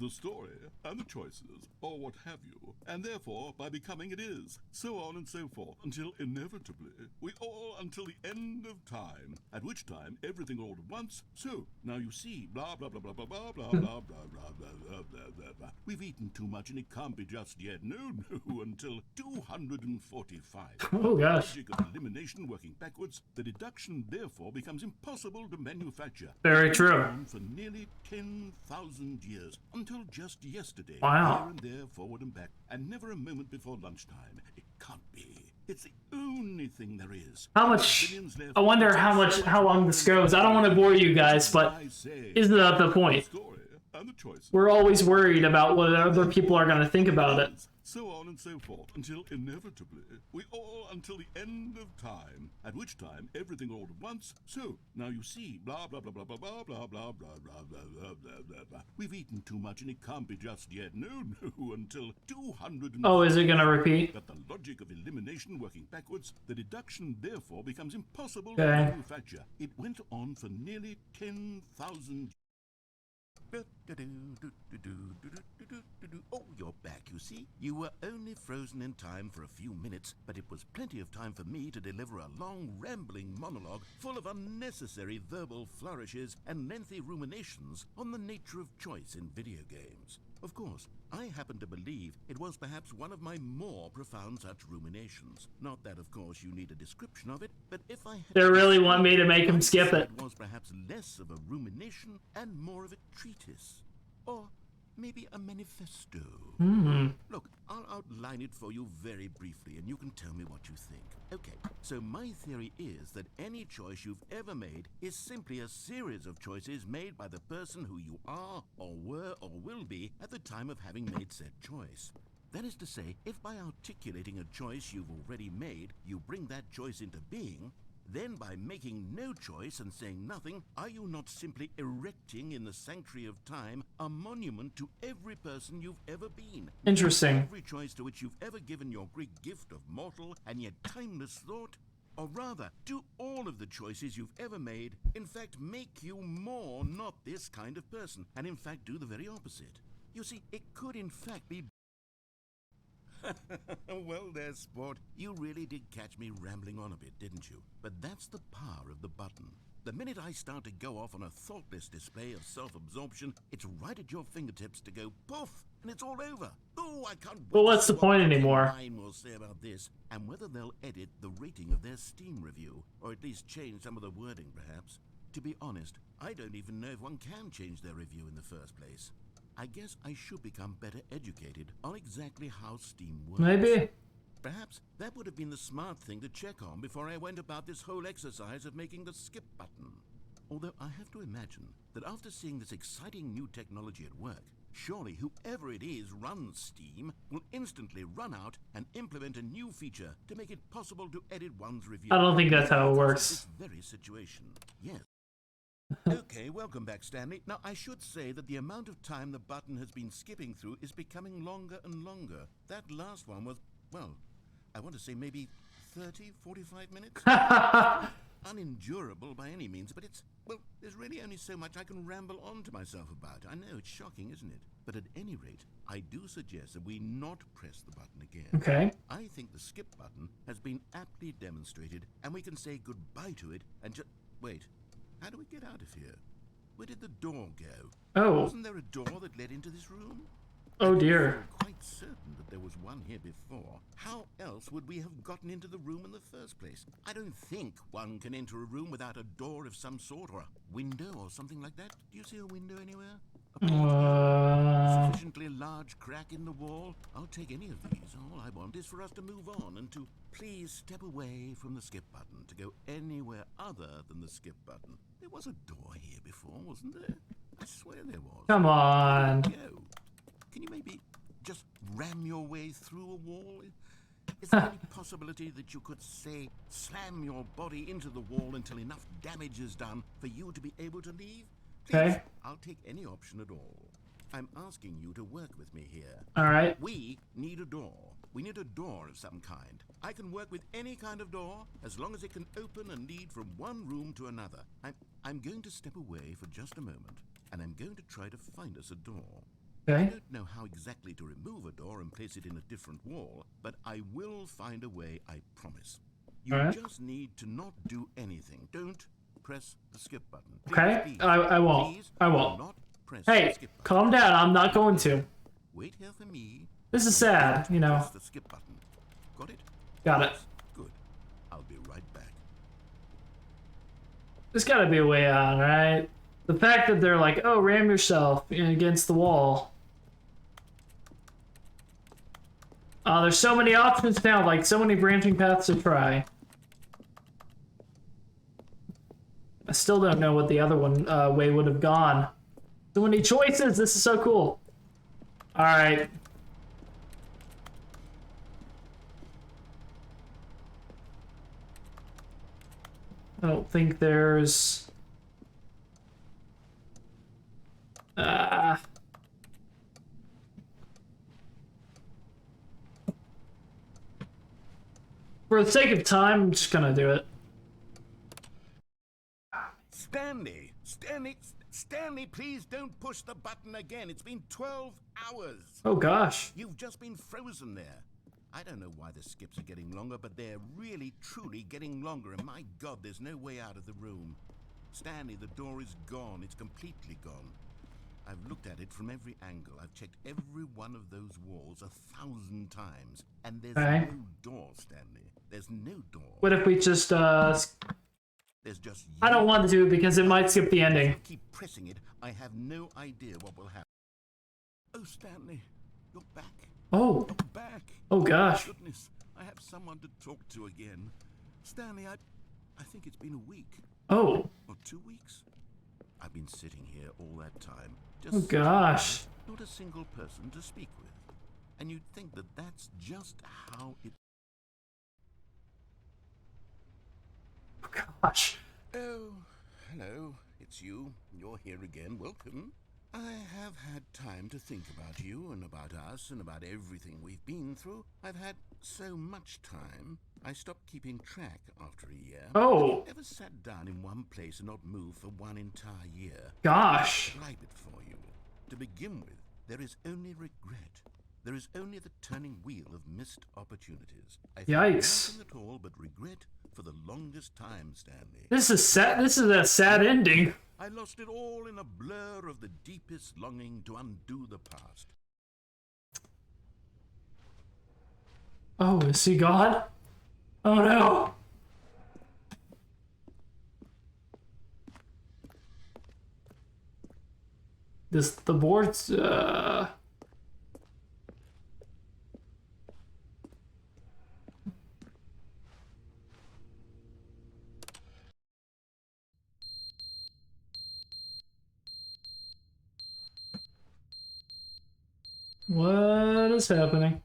Speaker 2: The story and the choices, or what have you, and therefore by becoming it is, so on and so forth, until inevitably we all until the end of time, at which time everything all at once, so now you see, blah blah blah blah blah blah blah blah blah blah blah blah blah. We've eaten too much and it can't be just yet, no, until 245.
Speaker 1: Oh gosh.
Speaker 2: Logic of elimination working backwards, the deduction therefore becomes impossible to manufacture.
Speaker 1: Very true.
Speaker 2: On for nearly 10,000 years, until just yesterday.
Speaker 1: Wow.
Speaker 2: Here and there, forward and back, and never a moment before lunchtime. It can't be. It's the only thing there is.
Speaker 1: How much? I wonder how long this goes. I don't want to bore you guys, but isn't that the point?
Speaker 2: Story and the choices.
Speaker 1: We're always worried about what other people are going to think about it.
Speaker 2: So on and so forth, until inevitably, we all until the end of time, at which time everything all at once, so now you see, blah blah blah blah blah blah blah blah blah blah blah blah blah. We've eaten too much and it can't be just yet, no, until 200.
Speaker 1: Oh, is it going to repeat?
Speaker 2: But the logic of elimination working backwards, the deduction therefore becomes impossible
Speaker 1: Okay.
Speaker 2: to manufacture. It went on for nearly 10,000. Oh, you're back, you see. You were only frozen in time for a few minutes, but it was plenty of time for me to deliver a long, rambling monologue full of unnecessary verbal flourishes and lengthy ruminations on the nature of choice in video games. Of course, I happen to believe it was perhaps one of my more profound such ruminations. Not that, of course, you need a description of it, but if I had
Speaker 1: They really want me to make him
Speaker 2: I'd
Speaker 1: skip
Speaker 2: say
Speaker 1: it.
Speaker 2: It was perhaps less of a rumination and more of a treatise. Or maybe a manifesto. Look, I'll outline it for you very briefly, and you can tell me what you think. Okay, so my theory is that any choice you've ever made is simply a series of choices made by the person who you are, or were, or will be at the time of having made said choice. That is to say, if by articulating a choice you've already made, you bring that choice into being, then by making no choice and saying nothing, are you not simply erecting in the sanctuary of time a monument to every person you've ever been?
Speaker 1: Interesting.
Speaker 2: Every choice to which you've ever given your great gift of mortal and yet timeless thought? Or rather, do all of the choices you've ever made in fact make you more not this kind of person, and in fact do the very opposite? You see, it could in fact be... Well there, sport. You really did catch me rambling on a bit, didn't you? But that's the power of the button. The minute I start to go off on a thoughtless display of self-absorption, it's right at your fingertips to go poof, and it's all over. Oh, I can't wait.
Speaker 1: Well, what's the point anymore?
Speaker 2: Mine will say about this, and whether they'll edit the rating of their Steam review, or at least change some of the wording, perhaps. To be honest, I don't even know if one can change their review in the first place. I guess I should become better educated on exactly how Steam works.
Speaker 1: Maybe.
Speaker 2: Perhaps that would have been the smart thing to check on before I went about this whole exercise of making the skip button. Although I have to imagine that after seeing this exciting new technology at work, surely whoever it is runs Steam will instantly run out and implement a new feature to make it possible to edit one's review.
Speaker 1: I don't think that's how it works.
Speaker 2: This very situation. Yes. Okay, welcome back, Stanley. Now, I should say that the amount of time the button has been skipping through is becoming longer and longer. That last one was, well, I want to say maybe 30, 45 minutes? Unendurable by any means, but it's, well, there's really only so much I can ramble on to myself about. I know, it's shocking, isn't it? But at any rate, I do suggest that we not press the button again.
Speaker 1: Okay.
Speaker 2: I think the skip button has been aptly demonstrated, and we can say goodbye to it and just... Wait. How do we get out of here? Where did the door go?
Speaker 1: Oh.
Speaker 2: Wasn't there a door that led into this room?
Speaker 1: Oh dear.
Speaker 2: I'm quite certain that there was one here before. How else would we have gotten into the room in the first place? I don't think one can enter a room without a door of some sort, or a window or something like that. Do you see a window anywhere? Sufficiently large crack in the wall? I'll take any of these. All I want is for us to move on and to please step away from the skip button to go anywhere other than the skip button. There was a door here before, wasn't there? I swear there was.
Speaker 1: Come on.
Speaker 2: Go. Can you maybe just ram your way through a wall? Is there any possibility that you could, say, slam your body into the wall until enough damage is done for you to be able to leave? Please,
Speaker 1: Okay.
Speaker 2: I'll take any option at all. I'm asking you to work with me here.
Speaker 1: All right.
Speaker 2: We need a door. We need a door of some kind. I can work with any kind of door as long as it can open and lead from one room to another. I'm going to step away for just a moment, and I'm going to try to find us a door. I
Speaker 1: Okay.
Speaker 2: don't know how exactly to remove a door and place it in a different wall, but I will find a way, I promise. You
Speaker 1: Alright.
Speaker 2: just need to not do anything. Don't press the skip button.
Speaker 1: Okay.
Speaker 2: Please,
Speaker 1: I won't.
Speaker 2: please
Speaker 1: I
Speaker 2: do
Speaker 1: won't.
Speaker 2: not press the
Speaker 1: Hey,
Speaker 2: skip button.
Speaker 1: calm down. I'm not going to.
Speaker 2: Wait here for me.
Speaker 1: This is sad, you know.
Speaker 2: Press the skip button. Got it?
Speaker 1: Got it.
Speaker 2: Good. I'll be right back.
Speaker 1: There's gotta be a way out, right? The fact that they're like, oh, ram yourself against the wall. There's so many options now, like so many branching paths to try. I still don't know what the other one way would have gone. So many choices. This is so cool. All right. I don't think there's. For the sake of time, I'm just gonna do it.
Speaker 2: Stanley, please don't push the button again. It's been 12 hours.
Speaker 1: Oh gosh.
Speaker 2: You've just been frozen there. I don't know why the skips are getting longer, but they're really, truly getting longer. And my God, there's no way out of the room. Stanley, the door is gone. It's completely gone. I've looked at it from every angle. I've checked every one of those walls 1,000 times. And there's no door, Stanley. There's no door.
Speaker 1: What if we just,
Speaker 2: There's just
Speaker 1: I don't want to do it because it might skip the ending.
Speaker 2: If I keep pressing it, I have no idea what will happen. Oh, Stanley, you're back.
Speaker 1: Oh.
Speaker 2: You're back.
Speaker 1: Oh gosh.
Speaker 2: Goodness, I have someone to talk to again. Stanley, I think it's been a week.
Speaker 1: Oh.
Speaker 2: Or 2 weeks. I've been sitting here all that time.
Speaker 1: Oh gosh.
Speaker 2: Not a single person to speak with. And you'd think that that's just how it...
Speaker 1: Oh gosh.
Speaker 2: Oh, hello. It's you. You're here again. Welcome. I have had time to think about you and about us and about everything we've been through. I've had so much time. I stopped keeping track after a year.
Speaker 1: Oh.
Speaker 2: I've never sat down in one place and not moved for one entire year.
Speaker 1: Gosh.
Speaker 2: Describe it for you. To begin with, there is only regret. There is only the turning wheel of missed opportunities. I think
Speaker 1: Yikes.
Speaker 2: nothing at all but regret for the longest time, Stanley.
Speaker 1: This is sad. This is a sad ending.
Speaker 2: I lost it all in a blur of the deepest longing to undo the past.
Speaker 1: Oh, is he gone? Oh no. The board's, what is happening?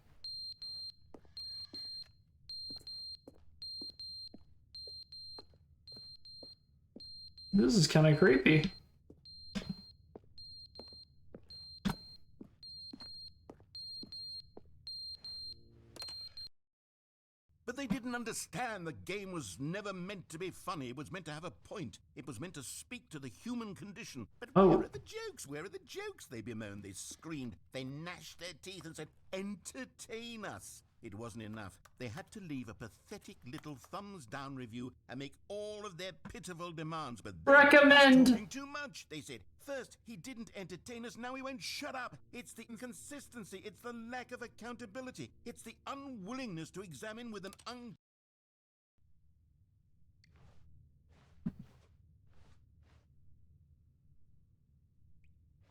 Speaker 1: This is kind of creepy.
Speaker 2: But they didn't understand the game was never meant to be funny. It was meant to have a point. It was meant to speak to the human condition. But
Speaker 1: Oh.
Speaker 2: where are the jokes? Where are the jokes? They bemoaned, they screamed, they gnashed their teeth and said, entertain us. It wasn't enough. They had to leave a pathetic little thumbs-down review and make all of their pitiful demands. But they
Speaker 1: Recommend.
Speaker 2: were talking too much, they said. First, he didn't entertain us, now he won't shut up. It's the inconsistency, it's the lack of accountability, it's the unwillingness to examine with an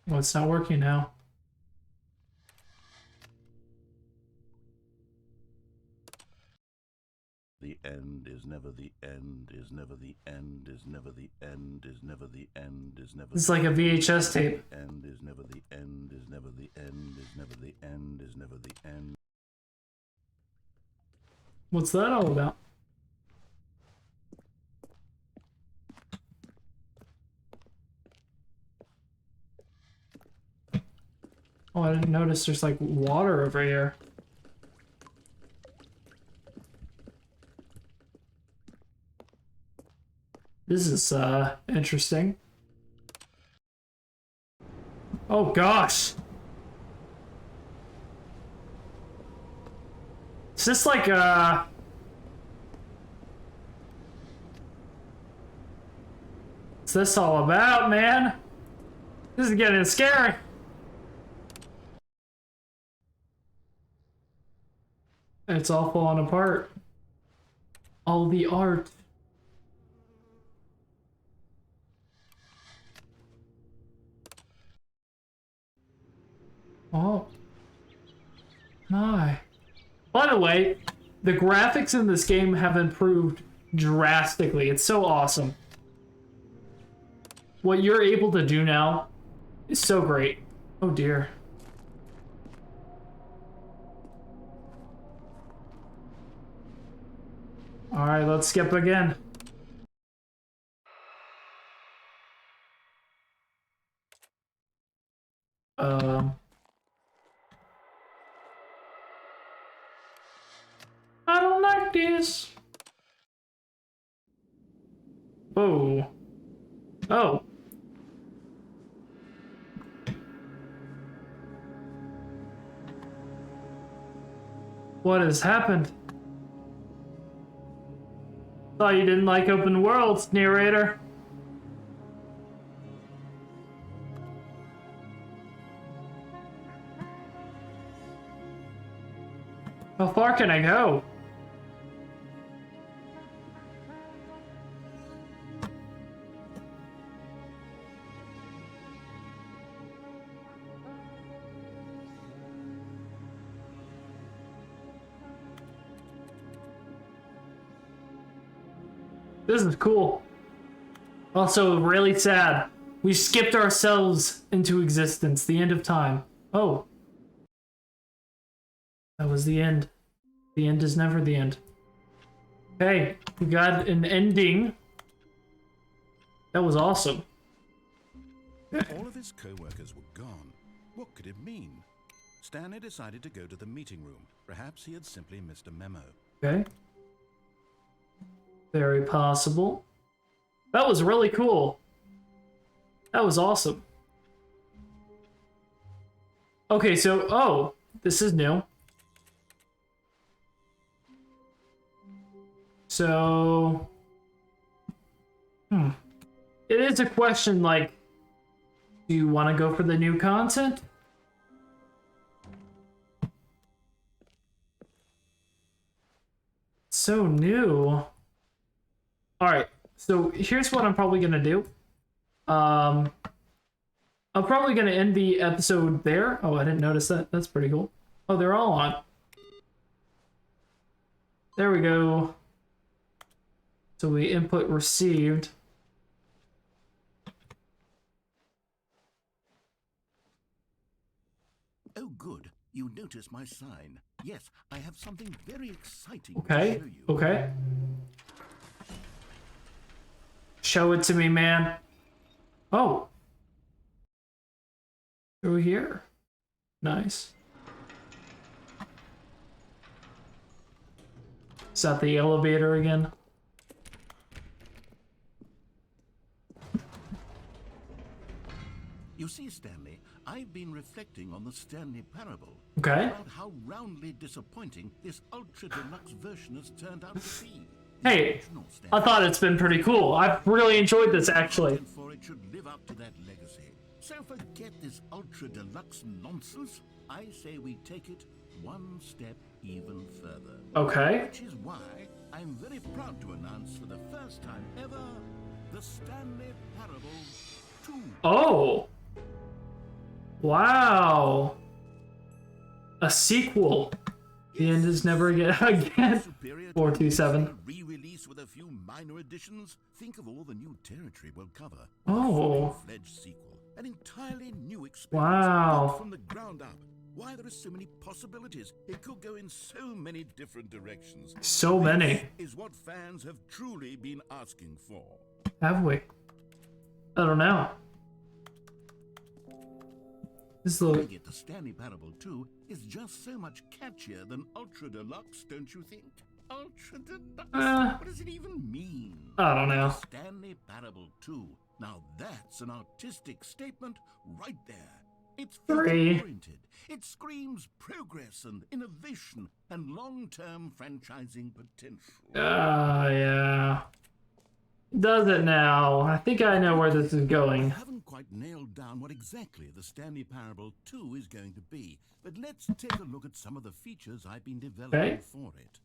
Speaker 1: Well, it's not working now.
Speaker 2: The end is never the end, is never the end, is never the end, is never the end, is never.
Speaker 1: It's like a VHS tape.
Speaker 2: End is never the end, is never the end, is never the end, is never the end.
Speaker 1: What's that all about? Oh, I didn't notice there's like water over here. This is interesting. Oh gosh. Is this like what's this all about, man? This is getting scary. It's all falling apart. All the art. Oh. My. By the way, the graphics in this game have improved drastically. It's so awesome. What you're able to do now is so great. Oh dear. Alright, let's skip again. I don't like this. Whoa. Oh. What has happened? Thought you didn't like open worlds, narrator. How far can I go? This is cool. Also, really sad. We skipped ourselves into existence. The end of time. Oh. That was the end. The end is never the end. Okay, we got an ending. That was awesome.
Speaker 2: All of his co-workers were gone. What could it mean? Stanley decided to go to the meeting room. Perhaps he had simply missed a memo.
Speaker 1: Okay. Very possible. That was really cool. That was awesome. Okay, so, oh, this is new. So, it is a question like, do you want to go for the new content? So new. Alright, so here's what I'm probably gonna do. I'm probably gonna end the episode there. Oh, I didn't notice that. That's pretty cool. Oh, they're all on. There we go. So we input received.
Speaker 2: Oh, good. You notice my sign. Yes, I have something very exciting
Speaker 1: Okay,
Speaker 2: to show you.
Speaker 1: okay. Show it to me, man. Oh. Through here. Nice. Is that the elevator again?
Speaker 2: You see, Stanley, I've been reflecting on the Stanley Parable.
Speaker 1: Okay.
Speaker 2: About how roundly disappointing this ultra deluxe version has turned out to be.
Speaker 1: Hey, I thought it's been pretty cool. I've really enjoyed this, actually.
Speaker 2: For it should live up to that legacy. So forget this ultra deluxe nonsense. I say we take it one step even further.
Speaker 1: Okay.
Speaker 2: Which is why I'm very proud to announce for the first time ever the Stanley Parable 2.
Speaker 1: Oh. Wow. A sequel. The end is never again. 427.
Speaker 2: Re-release with a few minor additions. Think of all the new territory we'll cover.
Speaker 1: Oh.
Speaker 2: A fledged sequel, an entirely new experience.
Speaker 1: Wow.
Speaker 2: Built from the ground up. Why, there are so many possibilities. It could go in so many different directions.
Speaker 1: So many.
Speaker 2: This is what fans have truly been asking for.
Speaker 1: Have we? I don't know. This little...
Speaker 2: Yet the Stanley Parable 2 is just so much catchier than Ultra Deluxe, don't you think? Ultra Deluxe? What does it even mean?
Speaker 1: I don't know.
Speaker 2: Stanley Parable 2. Now that's an artistic statement right there. It's
Speaker 1: 3.
Speaker 2: oriented. It screams progress and innovation and long-term franchising potential.
Speaker 1: Yeah. Does it now? I think I know where this is
Speaker 2: I
Speaker 1: going.
Speaker 2: haven't quite nailed down what exactly the Stanley Parable 2 is going to be, but let's take a look at some of the features I've been developing for it.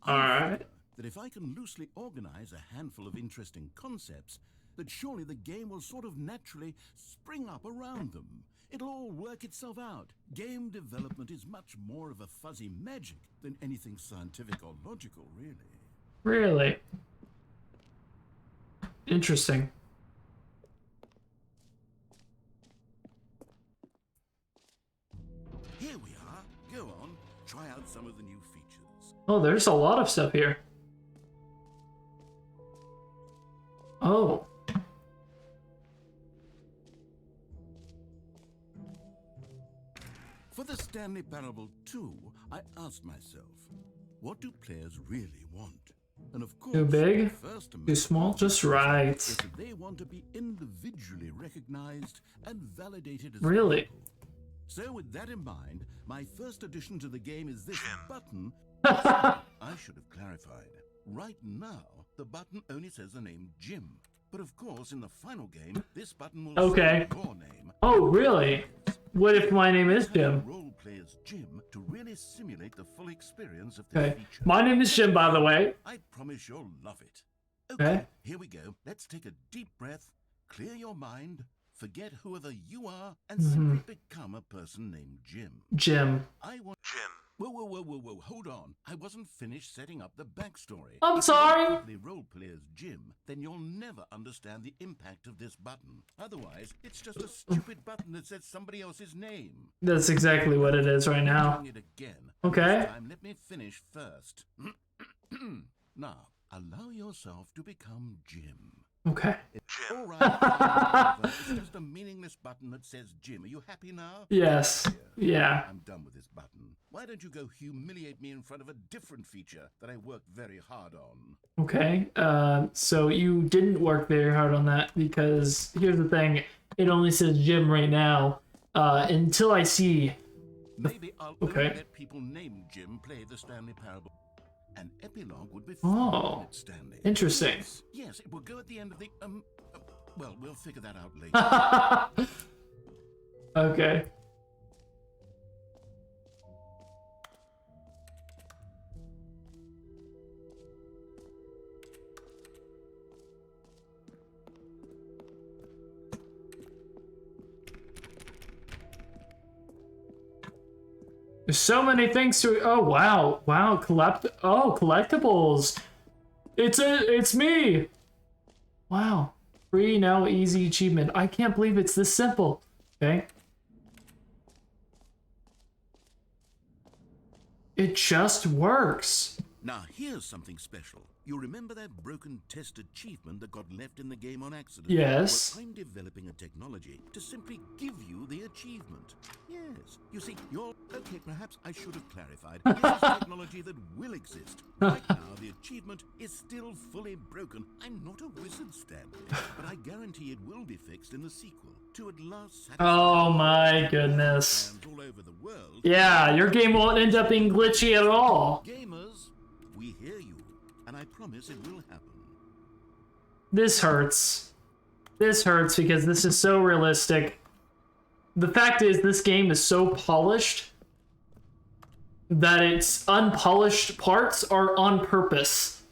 Speaker 2: I figure that if I can loosely organize a handful of interesting concepts, that surely the game will sort of naturally spring up around them. It'll all work itself out. Game development is much more of a fuzzy magic than anything scientific or logical, really.
Speaker 1: Really? Interesting.
Speaker 2: Here we are. Go on, try out some of the new features.
Speaker 1: Oh, there's a lot of stuff here. Oh.
Speaker 2: For the Stanley Parable 2, I asked myself, what do players really want? And of course,
Speaker 1: Too big?
Speaker 2: first to
Speaker 1: Too
Speaker 2: make
Speaker 1: small?
Speaker 2: the
Speaker 1: Just
Speaker 2: decision
Speaker 1: right.
Speaker 2: is that they want to be individually recognized and validated as
Speaker 1: Really?
Speaker 2: people. So with that in mind, my first addition to the game is this button. I should have clarified. Right now, the button only says the name Jim. But of course, in the final game, this button will
Speaker 1: Okay.
Speaker 2: say your name.
Speaker 1: Oh, really? What if my name is
Speaker 2: Have the
Speaker 1: Jim?
Speaker 2: role players Jim to really simulate the full experience of this
Speaker 1: Okay.
Speaker 2: feature.
Speaker 1: My name is Jim, by the way.
Speaker 2: I promise you'll love it.
Speaker 1: Okay.
Speaker 2: Here we go. Let's take a deep breath, clear your mind, forget whoever you are, and
Speaker 1: Mm-hmm.
Speaker 2: simply become a person named Jim.
Speaker 1: Jim.
Speaker 2: I want Jim. Whoa, hold on. I wasn't finished setting up the backstory.
Speaker 1: I'm
Speaker 2: If
Speaker 1: sorry.
Speaker 2: you simply role players Jim, then you'll never understand the impact of this button. Otherwise, it's just a stupid button that says somebody else's name.
Speaker 1: That's exactly what it is right now.
Speaker 2: Doing it again.
Speaker 1: Okay.
Speaker 2: This time, let me finish first. Now, allow yourself to become Jim.
Speaker 1: Okay.
Speaker 2: All right, fine, whatever. It's just a meaningless button that says Jim. Are you happy now?
Speaker 1: Yes. Yeah.
Speaker 2: I'm done with this button. Why don't you go humiliate me in front of a different feature that I worked very hard on?
Speaker 1: Okay. So you didn't work very hard on that because here's the thing. It only says Jim right now. Until I see.
Speaker 2: Maybe I'll
Speaker 1: Okay.
Speaker 2: only let people named Jim play the Stanley Parable. An epilogue would be fun,
Speaker 1: Oh,
Speaker 2: wouldn't it, Stanley?
Speaker 1: interesting.
Speaker 2: Yes, it will go at the end of the well, we'll figure that out later.
Speaker 1: Okay. There's so many things to. Oh wow, collectibles. It's me. Wow, free now, easy achievement. I can't believe it's this simple. Okay. It just works.
Speaker 2: Now, here's something special. You remember that broken test achievement that got left in the game on accident?
Speaker 1: Yes.
Speaker 2: Well, I'm developing a technology to simply give you the achievement. Yes. You see, you're... Okay, perhaps I should have clarified. This is technology that will exist. Right now, the achievement is still fully broken. I'm not a wizard, Stanley, but I guarantee it will be fixed in the sequel to at last satisfy
Speaker 1: Oh my goodness.
Speaker 2: fans all over the world.
Speaker 1: Yeah, your game won't end up being glitchy at all.
Speaker 2: Gamers, we hear you, and I promise it will happen.
Speaker 1: This hurts. This hurts because this is so realistic. The fact is, this game is so polished that its unpolished parts are on purpose.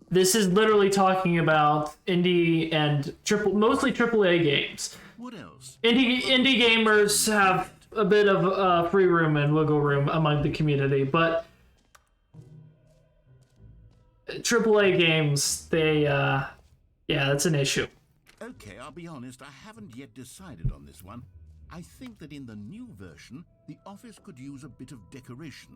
Speaker 1: This is literally talking about indie and mostly AAA games.
Speaker 2: What else?
Speaker 1: Indie gamers have a bit of free room and wiggle room among the community, but AAA games, they, yeah, that's an issue.
Speaker 2: Okay, I'll be honest, I haven't yet decided on this one. I think that in the new version, the office could use a bit of decoration,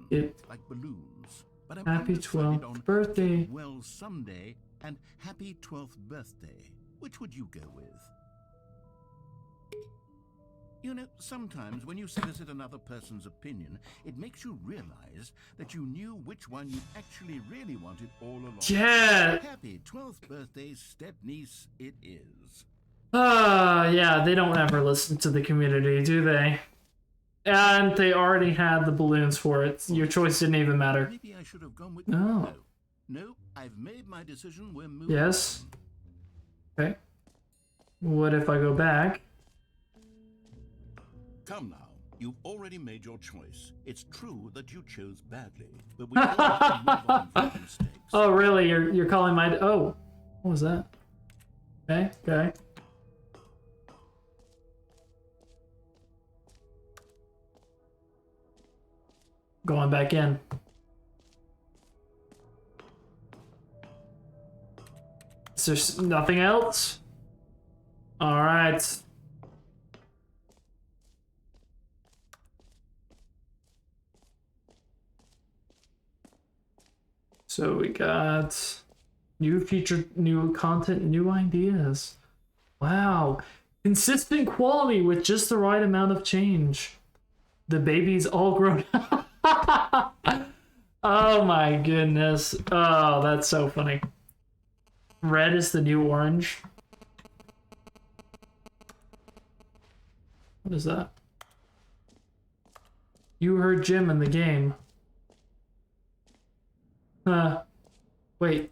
Speaker 2: like balloons. But I'm
Speaker 1: Happy
Speaker 2: undecided
Speaker 1: 12th
Speaker 2: on
Speaker 1: birthday.
Speaker 2: Well, someday and happy 12th birthday. Which would you go with? You know, sometimes when you solicit another person's opinion, it makes you realize that you knew which one you actually really wanted all along.
Speaker 1: Yeah.
Speaker 2: Happy 12th birthday, step-niece, it is.
Speaker 1: Yeah, they don't ever listen to the community, do they? And they already had the balloons for it. Your choice didn't even matter.
Speaker 2: Maybe I should have gone with...
Speaker 1: No.
Speaker 2: No, I've made my decision. We're moving
Speaker 1: Yes.
Speaker 2: on.
Speaker 1: Okay. What if I go back?
Speaker 2: Come now. You've already made your choice. It's true that you chose badly, but we all have to move on from mistakes.
Speaker 1: Oh, really? You're calling my... Oh. What was that? Okay, okay. Going back in. Is there nothing else? All right. So we got new feature, new content, new ideas. Wow. Consistent quality with just the right amount of change. The baby's all grown up. Oh my goodness. Oh, that's so funny. Red is the new orange. What is that? You heard Jim in the game. Wait.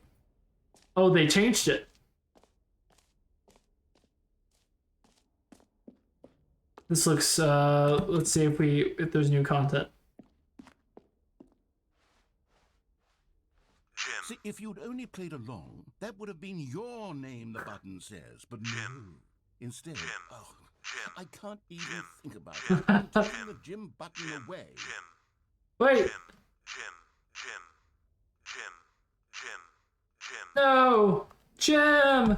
Speaker 1: Oh, they changed it. This looks, let's see if there's new content.
Speaker 2: See, if you'd only played along, that would have been your name, the button says. But no. Instead, oh, I can't even think about it. I'm taking the Jim button away.
Speaker 1: Wait. No! Jim!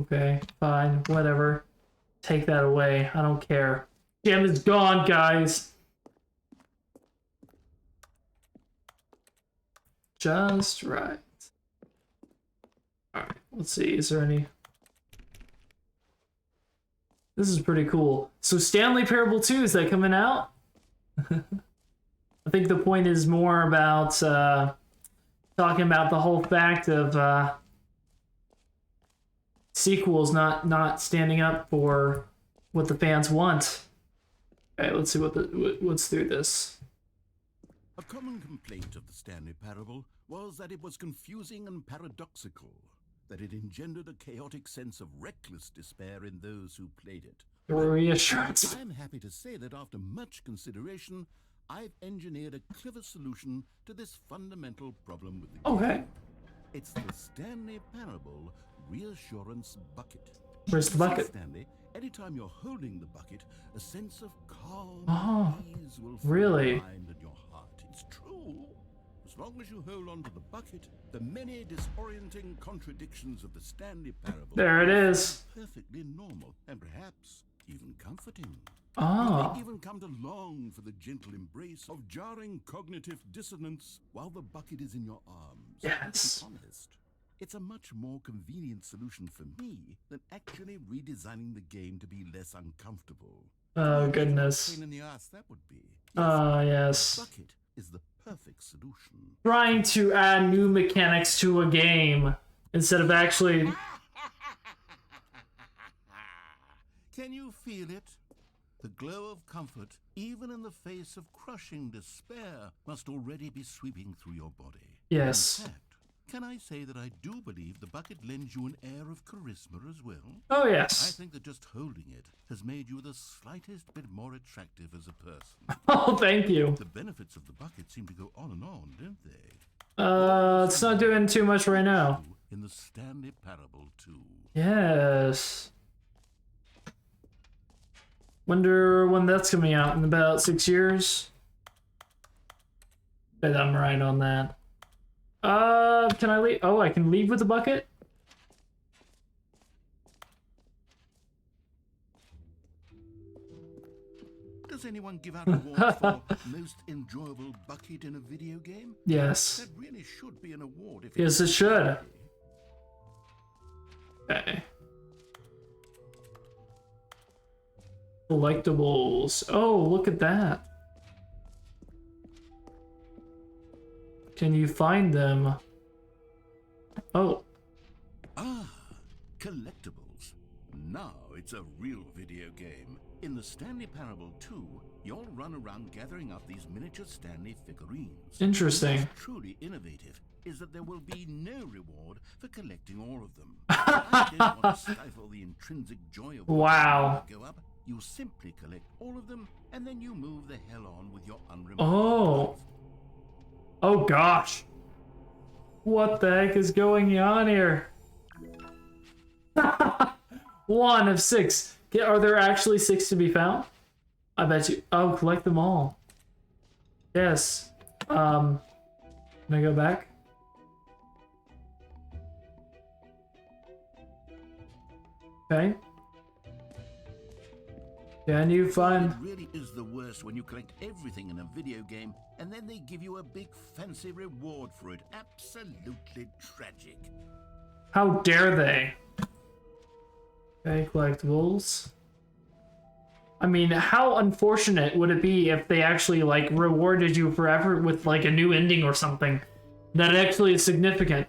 Speaker 1: Okay, fine, whatever. Take that away. I don't care. Jim is gone, guys. Just right. Alright, let's see. Is there any... This is pretty cool. So Stanley Parable 2, is that coming out? I think the point is more about talking about the whole fact of sequels not standing up for what the fans want. Okay, let's see what's through this.
Speaker 2: A common complaint of the Stanley Parable was that it was confusing and paradoxical, that it engendered a chaotic sense of reckless despair in those who played it.
Speaker 1: Reassurance.
Speaker 2: I'm happy to say that after much consideration, I've engineered a clever solution to this fundamental problem with the game.
Speaker 1: Okay.
Speaker 2: It's the Stanley Parable Reassurance Bucket.
Speaker 1: Where's the bucket?
Speaker 2: Stanley, anytime you're holding the bucket, a sense of calm and ease will fill
Speaker 1: really?
Speaker 2: your mind and your heart. It's true. As long as you hold on to the bucket, the many disorienting contradictions of the Stanley Parable
Speaker 1: There it is.
Speaker 2: are perfectly normal and perhaps even comforting. You
Speaker 1: Oh.
Speaker 2: may even come to long for the gentle embrace of jarring cognitive dissonance while the bucket is in your arms.
Speaker 1: Yes.
Speaker 2: To be honest, it's a much more convenient solution for me than actually redesigning the game to be less uncomfortable.
Speaker 1: Oh, goodness.
Speaker 2: Pain in the ass that would be.
Speaker 1: Oh, yes.
Speaker 2: The bucket is the perfect solution.
Speaker 1: Trying to add new mechanics to a game instead of actually...
Speaker 2: Can you feel it? The glow of comfort, even in the face of crushing despair, must already be sweeping through your body.
Speaker 1: Yes.
Speaker 2: In fact, can I say that I do believe the bucket lends you an air of charisma as well?
Speaker 1: Oh,
Speaker 2: I
Speaker 1: yes.
Speaker 2: think that just holding it has made you the slightest bit more attractive as a person.
Speaker 1: Oh, thank you.
Speaker 2: The benefits of the bucket seem to go on, don't they?
Speaker 1: It's not doing too much right now.
Speaker 2: In the Stanley Parable too.
Speaker 1: Yes. Wonder when that's coming out, in about 6 years? Bet I'm right on that. Can I leave? Oh, I can leave with the bucket?
Speaker 2: Does anyone give out awards for most enjoyable bucket in a video game?
Speaker 1: Yes.
Speaker 2: That really should be an award. If
Speaker 1: Yes, it should. Okay. Collectibles. Oh, look at that. Can you find them? Oh.
Speaker 2: Ah, collectibles. Now it's a real video game. In the Stanley Parable 2, you'll run around gathering up these miniature Stanley figurines.
Speaker 1: Interesting.
Speaker 2: What's truly innovative is that there will be no reward for collecting all of them. I don't want to stifle the intrinsic joy of
Speaker 1: Wow.
Speaker 2: go up. You simply collect all of them, and then you move the hell on with your unremarked
Speaker 1: Oh.
Speaker 2: life.
Speaker 1: Oh gosh. What the heck is going on here? 1 of 6. Are there actually 6 to be found? I bet you. Oh, collect them all. Yes. Can I go back? Okay. Can you find...
Speaker 2: It really is the worst when you collect everything in a video game and then they give you a big fancy reward for it. Absolutely tragic.
Speaker 1: How dare they? Okay, collectibles. I mean, how unfortunate would it be if they actually like rewarded you forever with like a new ending or something that actually is significant?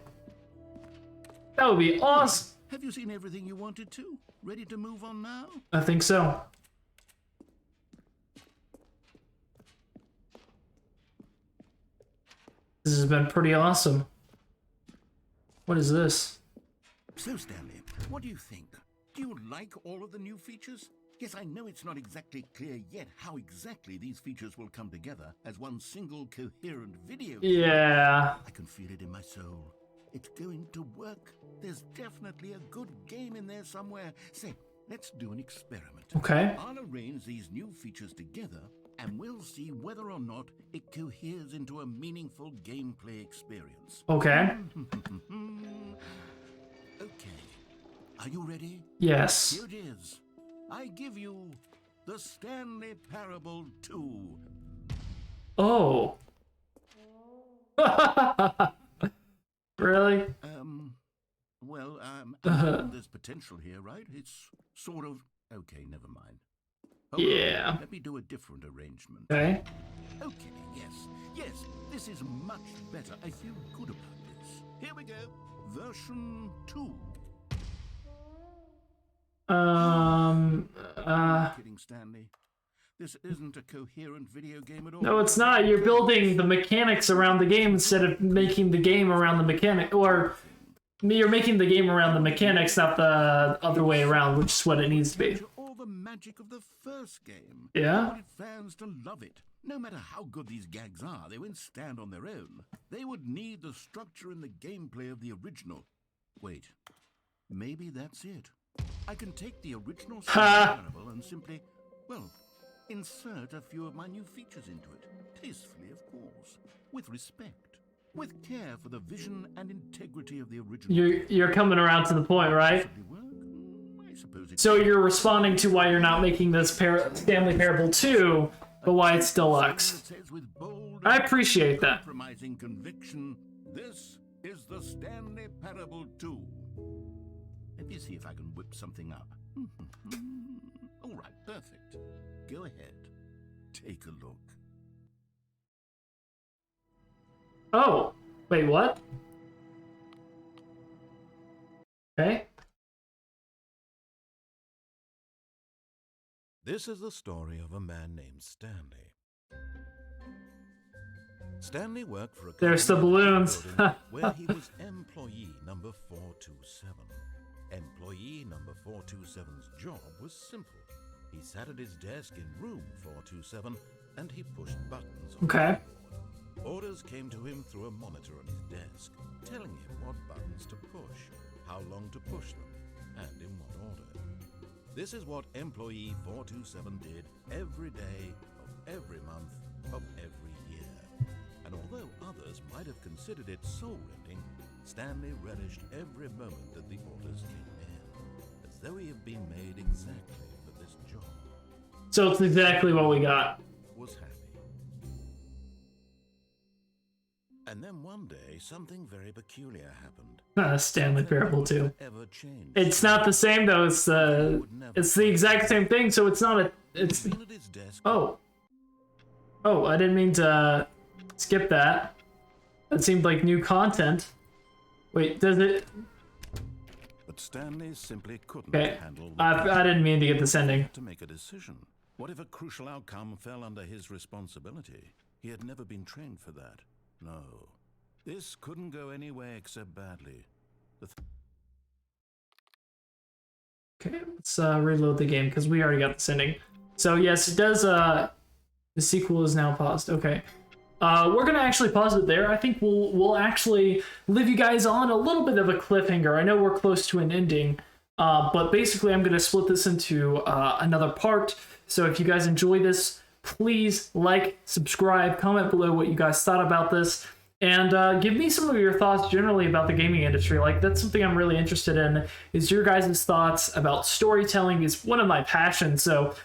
Speaker 1: That would be awesome.
Speaker 2: Have you seen everything you wanted to? Ready to move on now?
Speaker 1: I think so. This has been pretty awesome. What is this?
Speaker 2: So, Stanley, what do you think? Do you like all of the new features? Yes, I know it's not exactly clear yet how exactly these features will come together as one single coherent video game.
Speaker 1: Yeah.
Speaker 2: I can feel it in my soul. It's going to work. There's definitely a good game in there somewhere. Say, let's do an experiment.
Speaker 1: Okay.
Speaker 2: I'll arrange these new features together, and we'll see whether or not it coheres into a meaningful gameplay experience.
Speaker 1: Okay.
Speaker 2: Okay. Are you ready?
Speaker 1: Yes.
Speaker 2: Here it is. I give you the Stanley Parable 2.
Speaker 1: Oh. Really?
Speaker 2: There's potential here, right? It's sort of... Okay, never mind.
Speaker 1: Yeah.
Speaker 2: Let me do a different arrangement.
Speaker 1: Okay.
Speaker 2: Okay, yes, this is much better. I feel good about this. Here we go. Version 2. Kidding, Stanley. This isn't a coherent video game at all.
Speaker 1: No, it's not. You're building the mechanics around the game instead of making the game around the mechanic. Or you're making the game around the mechanics, not the other way around, which is what it needs to be.
Speaker 2: All the magic of the first game.
Speaker 1: Yeah?
Speaker 2: I wanted fans to love it. No matter how good these gags are, they won't stand on their own. They would need the structure and the gameplay of the original. Wait, maybe that's it. I can take the original Parable and simply, well, insert a few of my new features into it. Tastefully, of course. With respect. With care for the vision and integrity of the original.
Speaker 1: You're coming around to the point, right?
Speaker 2: I suppose it's...
Speaker 1: So you're responding to why you're not making this Stanley Parable 2, but why it's Deluxe. I appreciate that.
Speaker 2: Compromising conviction. This is the Stanley Parable 2. Let me see if I can whip something up. All right, perfect. Go ahead. Take a look.
Speaker 1: Oh, wait, what? Okay.
Speaker 2: This is the story of a man named Stanley. Stanley worked for a
Speaker 1: There's the balloons.
Speaker 2: where he was employee number 427. Employee number 427's job was simple. He sat at his desk in room 427 and he pushed buttons on
Speaker 1: Okay.
Speaker 2: the keyboard. Orders came to him through a monitor on his desk, telling him what buttons to push, how long to push them, and in what order. This is what employee 427 did every day of every month of every year. And although others might have considered it soul-rending, Stanley relished every moment that the orders came in, as though he had been made exactly for this job.
Speaker 1: So it's exactly what we got.
Speaker 2: Was happy. And then one day, something very peculiar happened.
Speaker 1: Stanley Parable 2.
Speaker 2: Ever changed.
Speaker 1: It's not the same though. It's the exact same thing. So it's not a. It's.
Speaker 2: Been at his desk.
Speaker 1: Oh. Oh, I didn't mean to skip that. That seemed like new content. Wait, does it?
Speaker 2: But Stanley simply couldn't
Speaker 1: Okay.
Speaker 2: handle the
Speaker 1: I didn't mean to get this ending.
Speaker 2: to make a decision. What if a crucial outcome fell under his responsibility? He had never been trained for that. No. This couldn't go any way except badly.
Speaker 1: Okay, let's reload the game because we already got this ending. So yes, it does. The sequel is now paused. Okay. We're gonna actually pause it there. I think we'll actually leave you guys on a little bit of a cliffhanger. I know we're close to an ending, but basically I'm gonna split this into another part. So if you guys enjoy this, please like, subscribe, comment below what you guys thought about this, and give me some of your thoughts generally about the gaming industry. Like, that's something I'm really interested in, is your guys' thoughts about storytelling. Is one of my passions, so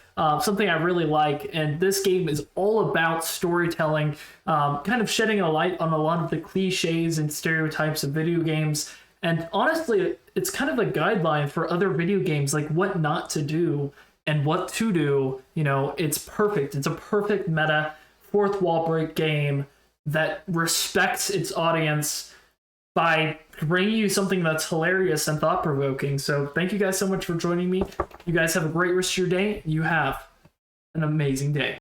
Speaker 1: something I really like, and this game is all about storytelling, kind of shedding a light on a lot of the cliches and stereotypes of video games, and honestly, it's kind of a guideline for other video games, like what not to do and what to do. You know, it's perfect. It's a perfect meta fourth wall break game that respects its audience by bringing you something that's hilarious and thought-provoking. So thank you guys so much for joining me. You guys have a great rest of your day. You have an amazing day.